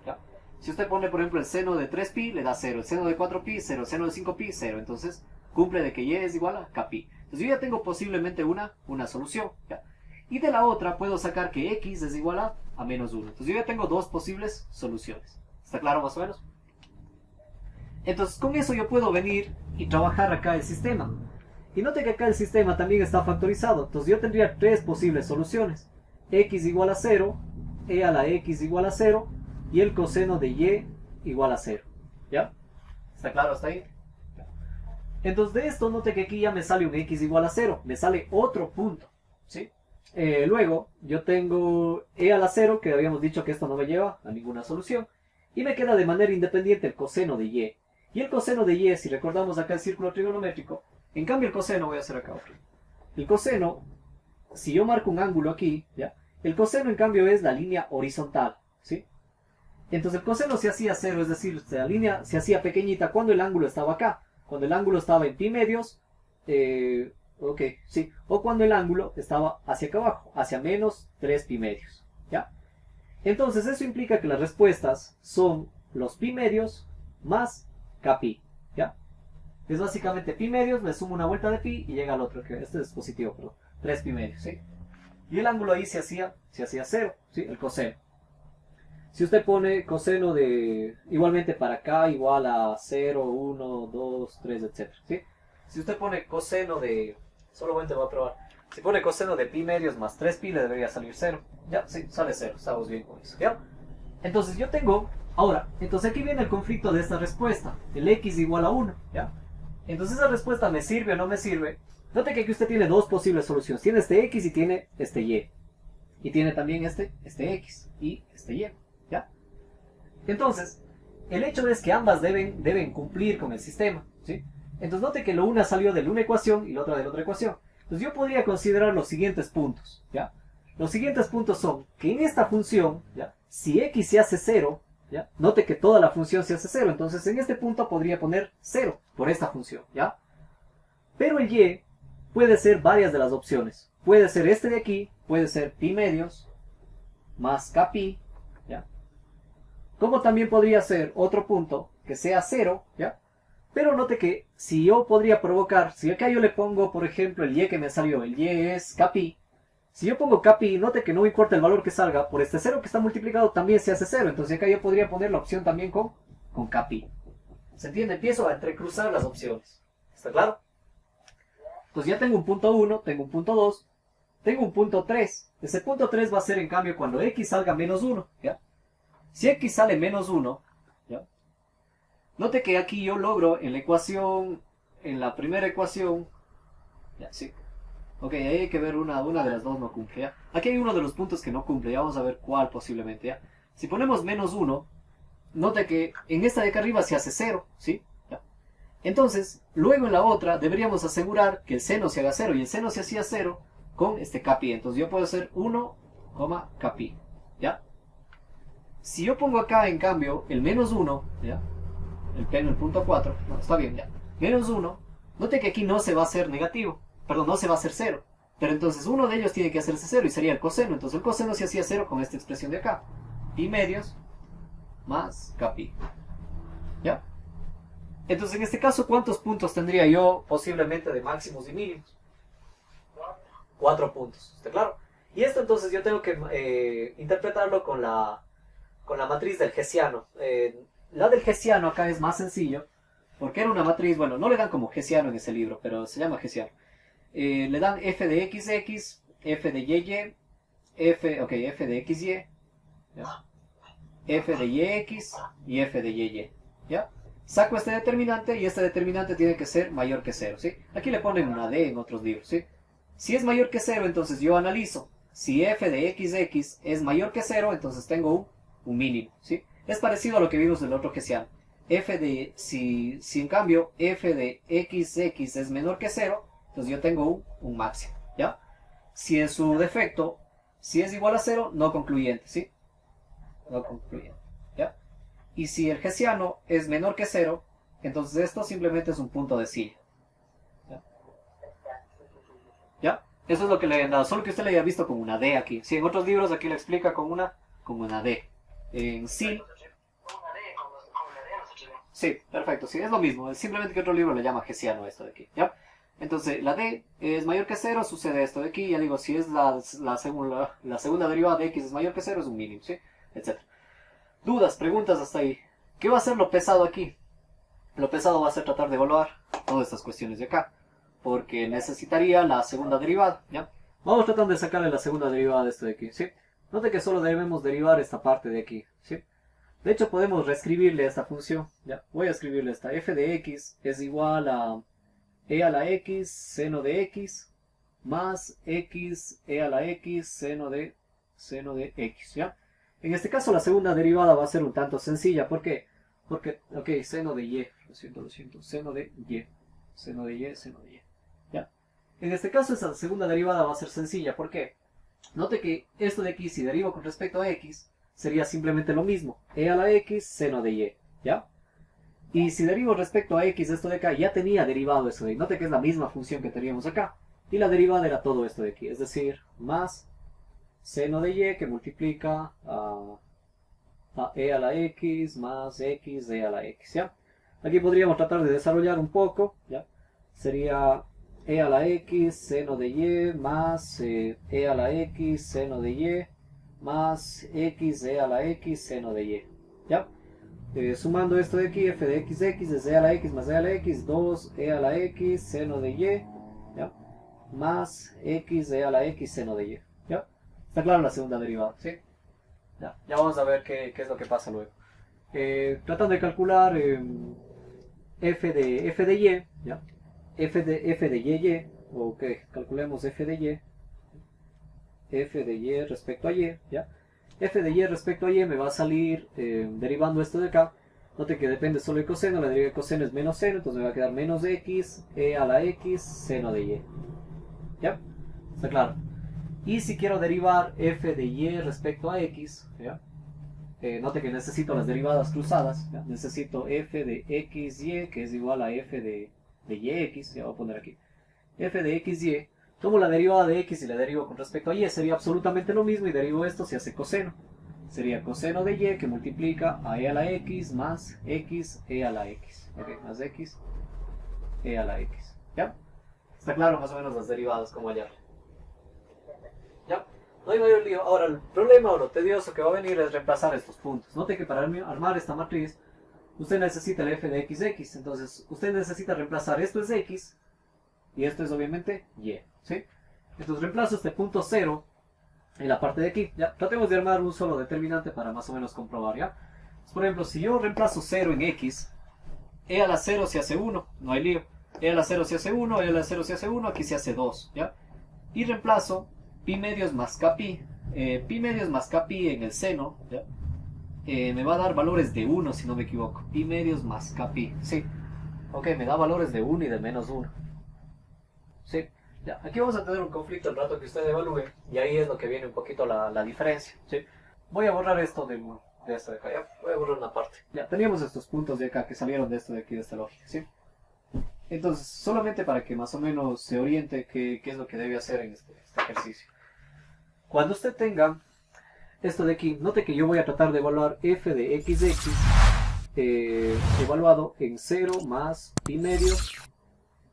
¿Ya? Si usted pone, por ejemplo, el seno de 3pi, le da 0. El seno de 4pi, 0. El seno de 5pi, 0. Entonces, cumple de que y es igual a kpi. Entonces, yo ya tengo posiblemente una solución. ¿Ya? Y de la otra, puedo sacar que x es igual a menos 1. Entonces, yo ya tengo dos posibles soluciones. ¿Está claro más o menos? Entonces, con eso yo puedo venir y trabajar acá el sistema. Y note que acá el sistema también está factorizado. Entonces, yo tendría tres posibles soluciones. X igual a 0, e a la x igual a 0, y el coseno de y igual a 0. ¿Ya? ¿Está claro hasta ahí? Entonces, de esto, note que aquí ya me sale un x igual a 0. Me sale otro punto. ¿Sí? Luego, yo tengo e a la 0, que habíamos dicho que esto no me lleva a ninguna solución. Y me queda de manera independiente el coseno de y. Y el coseno de y, si recordamos acá el círculo trigonométrico, en cambio el coseno, voy a hacer acá otro. El coseno, si yo marco un ángulo aquí, ¿ya? El coseno en cambio es la línea horizontal, ¿sí? Entonces el coseno se hacía 0, es decir, la línea se hacía pequeñita cuando el ángulo estaba acá. Cuando el ángulo estaba en pi medios, sí. O cuando el ángulo estaba hacia acá abajo, hacia menos 3 pi medios, ¿ya? Entonces eso implica que las respuestas son los pi medios más kpi, ¿ya? Es básicamente pi medios, le sumo una vuelta de pi y llega al otro, que este es positivo, perdón, 3 pi medios, ¿sí? Y el ángulo ahí se hacía 0, ¿sí? El coseno. Si usted pone coseno de, igualmente para acá, igual a 0, 1, 2, 3, etc., ¿sí? Si usted pone coseno de, solamente voy a probar, si pone coseno de pi medios más 3 pi, le debería salir 0. Ya, sí, sale 0, estamos bien con eso, ¿ya? Entonces yo tengo, ahora, entonces aquí viene el conflicto de esta respuesta, el x igual a 1, ¿ya? Entonces esa respuesta me sirve o no me sirve. Note que aquí usted tiene dos posibles soluciones, tiene este x y tiene este y. Y tiene también este x y este y, ¿ya? Entonces, el hecho es que ambas deben cumplir con el sistema, ¿sí? Entonces note que lo una salió de una ecuación y la otra de la otra ecuación. Entonces yo podría considerar los siguientes puntos, ¿ya? Los siguientes puntos son que en esta función, ¿ya? Si x se hace 0, ¿ya? Note que toda la función se hace 0, entonces en este punto podría poner 0 por esta función, ¿ya? Pero el y puede ser varias de las opciones. Puede ser este de aquí, puede ser pi medios más kpi, ¿ya? Como también podría ser otro punto que sea 0, ¿ya? Pero note que si yo podría provocar, si acá yo le pongo, por ejemplo, el y que me salió, el y es kpi, si yo pongo kpi, note que no me importa el valor que salga, por este 0 que está multiplicado también se hace 0, entonces acá yo podría poner la opción también con kpi. ¿Se entiende? Empiezo a entrecruzar las opciones. ¿Está claro? Entonces ya tengo un punto 1, tengo un punto 2, tengo un punto 3. Ese punto 3 va a ser en cambio cuando x salga menos 1, ¿ya? Si x sale menos 1, ¿ya? Note que aquí yo logro en la ecuación, en la primera ecuación, ya, sí. Ok, ahí hay que ver una de las dos no cumple, ¿ya? Aquí hay uno de los puntos que no cumple, ya vamos a ver cuál posiblemente, ¿ya? Si ponemos menos 1, note que en esta de acá arriba se hace 0, ¿sí? ¿Ya? Entonces, luego en la otra deberíamos asegurar que el seno se haga 0, y el seno se hacía 0 con este kpi, entonces yo puedo hacer 1, kpi, ¿ya? Si yo pongo acá en cambio el menos 1, ¿ya? El punto 4, no, está bien, ya. Menos 1, note que aquí no se va a hacer negativo, perdón, no se va a hacer 0. Pero entonces uno de ellos tiene que hacerse 0 y sería el coseno. Entonces el coseno se hacía 0 con esta expresión de acá. Pi medios más kpi. ¿Ya? Entonces en este caso, ¿cuántos puntos tendría yo posiblemente de máximos y mínimos? 4 puntos, ¿está claro? Y esto entonces yo tengo que interpretarlo con la matriz del Hessiano. La del Hessiano acá es más sencillo, porque era una matriz, bueno, no le dan como Hessiano en ese libro, pero se llama Hessiano. Le dan f de xx, f de yy, f de xy, ¿ya? F de yx y f de yy, ¿ya? Saco este determinante y este determinante tiene que ser mayor que 0, ¿sí? Aquí le ponen una d en otros libros, ¿sí? Si es mayor que 0, entonces yo analizo. Si f de xx es mayor que 0, entonces tengo un mínimo, ¿sí? Es parecido a lo que vimos del otro Hessiano. Si en cambio f de xx es menor que 0, entonces yo tengo un máximo, ¿ya? Si en su defecto, si es igual a 0, no concluyente, ¿sí? No concluyente, ¿ya? Y si el Hessiano es menor que 0, entonces esto simplemente es un punto de silla, ¿ya? ¿Ya? Eso es lo que le habían dado, solo que usted le haya visto como una D aquí. Si en otros libros aquí le explica con una D, en sí. Una D con la D no se escribe. Sí, perfecto, sí, es lo mismo. Es simplemente que otro libro le llama hessiano esto de aquí, ¿ya? Entonces, la D es mayor que 0, sucede esto de aquí. Ya digo, si es la segunda derivada de X es mayor que 0, es un mínimo, ¿sí? Etcétera. Dudas, preguntas hasta ahí. ¿Qué va a ser lo pesado aquí? Lo pesado va a ser tratar de evaluar todas estas cuestiones de acá. Porque necesitaría la segunda derivada, ¿ya? Vamos tratando de sacarle la segunda derivada de esto de aquí, ¿sí? Note que solo debemos derivar esta parte de aquí, ¿sí? De hecho, podemos reescribirle esta función, ¿ya? Voy a escribirle esta. F de X es igual a e a la X seno de X más X e a la X seno de X, ¿ya? En este caso la segunda derivada va a ser un tanto sencilla. ¿Por qué? Porque, ok, seno de Y, lo siento, seno de Y, seno de Y, seno de Y, ¿ya? En este caso esa segunda derivada va a ser sencilla. ¿Por qué? Note que esto de aquí, si derivo con respecto a X, sería simplemente lo mismo, e a la X seno de Y, ¿ya? Y si derivo respecto a X esto de acá, ya tenía derivado eso de ahí. Note que es la misma función que teníamos acá. Y la derivada era todo esto de aquí, es decir, más seno de Y que multiplica a e a la X más X e a la X, ¿ya? Aquí podríamos tratar de desarrollar un poco, ¿ya? Sería e a la X seno de Y más e a la X seno de Y más X e a la X seno de Y, ¿ya? Sumando esto de aquí, f de x es e a la x más e a la x, 2 e a la x seno de y, ¿ya? Más x e a la x seno de y, ¿ya? Está claro la segunda derivada, ¿sí? Ya vamos a ver qué es lo que pasa luego. Tratando de calcular f de y, ¿ya? f de y, o que calculemos f de y respecto a y, ¿ya? F de y respecto a y me va a salir derivando esto de acá. Note que depende solo del coseno, la deriva de coseno es menos seno, entonces me va a quedar menos x e a la x seno de y, ¿ya? Está claro. Y si quiero derivar f de y respecto a x, ¿ya? Note que necesito las derivadas cruzadas, ¿ya? Necesito f de xy que es igual a f de yx, ya voy a poner aquí, f de xy. Tomo la derivada de x y la derivo con respecto a y, sería absolutamente lo mismo, y derivo esto si hace coseno. Sería coseno de y que multiplica a e a la x más x e a la x. Ok, más x e a la x. ¿Ya? Está claro más o menos las derivadas, cómo hallarlo. ¿Ya? No hay mayor lío. Ahora, el problema o lo tedioso que va a venir es reemplazar estos puntos. Note que para armar esta matriz, usted necesita el f de xx. Entonces, usted necesita reemplazar esto es x, y esto es obviamente y, ¿sí? Entonces reemplazo este punto 0 en la parte de aquí, ¿ya? Tratemos de armar un solo determinante para más o menos comprobar, ¿ya? Entonces, por ejemplo, si yo reemplazo 0 en x, e a la 0 se hace 1, no hay lío. E a la 0 se hace 1, e a la 0 se hace 1, aquí se hace 2, ¿ya? Y reemplazo pi medios más kpi, pi medios más kpi en el seno, ¿ya? Me va a dar valores de 1 si no me equivoco, pi medios más kpi, sí. Ok, me da valores de 1 y de menos 1. ¿Sí? Ya, aquí vamos a tener un conflicto el rato que usted evalúe, y ahí es lo que viene un poquito la diferencia, ¿sí? Voy a borrar esto de esto de acá, ¿ya? Voy a borrar una parte. Ya, teníamos estos puntos de acá que salieron de esto de aquí, de esta lógica, ¿sí? Entonces, solamente para que más o menos se oriente qué es lo que debe hacer en este ejercicio. Cuando usted tenga esto de aquí, note que yo voy a tratar de evaluar f de xx evaluado en 0 más pi medio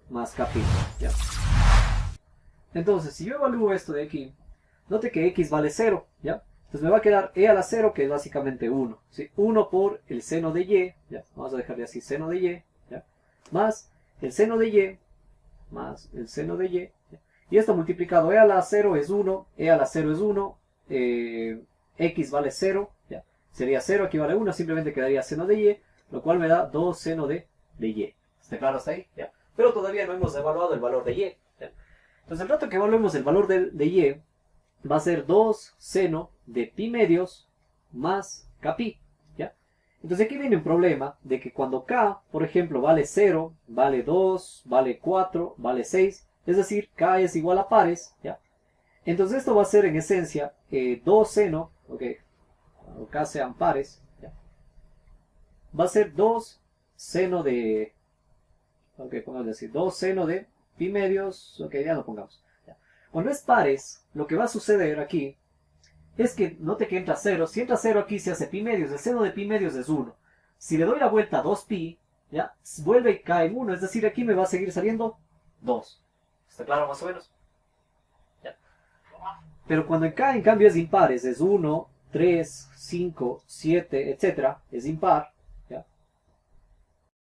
más kpi, ¿ya? Entonces, si yo evalúo esto de aquí, note que x vale 0, ¿ya? Entonces me va a quedar e a la 0, que es básicamente 1, ¿sí? 1 por el seno de y, ¿ya? Vamos a dejarle así, seno de y, ¿ya? Más el seno de y, más el seno de y, ¿ya? Y esto multiplicado, e a la 0 es 1, e a la 0 es 1, x vale 0, ¿ya? Sería 0, aquí vale 1, simplemente quedaría seno de y, lo cual me da 2 seno de y. ¿Está claro hasta ahí? ¿Ya? Pero todavía no hemos evaluado el valor de y, ¿ya? Entonces el rato que evaluemos el valor de y, va a ser 2 seno de pi medios más kpi, ¿ya? Entonces aquí viene un problema de que cuando k, por ejemplo, vale 0, vale 2, vale 4, vale 6, es decir, k es igual a pares, ¿ya? Entonces esto va a ser en esencia 2 seno, ok, cuando k sean pares, ¿ya? Va a ser 2 seno de, ok, podemos decir 2 seno de pi medios, ok, ya lo pongamos. Ya. Cuando es pares, lo que va a suceder aquí es que note que entra 0. Si entra 0 aquí se hace pi medios. El seno de pi medios es 1. Si le doy la vuelta a 2pi, ¿ya? Vuelve y cae en 1. Es decir, aquí me va a seguir saliendo 2. ¿Está claro más o menos? ¿Ya? Pero cuando cae en cambio es impares. Es 1, 3, 5, 7, etc. Es impar.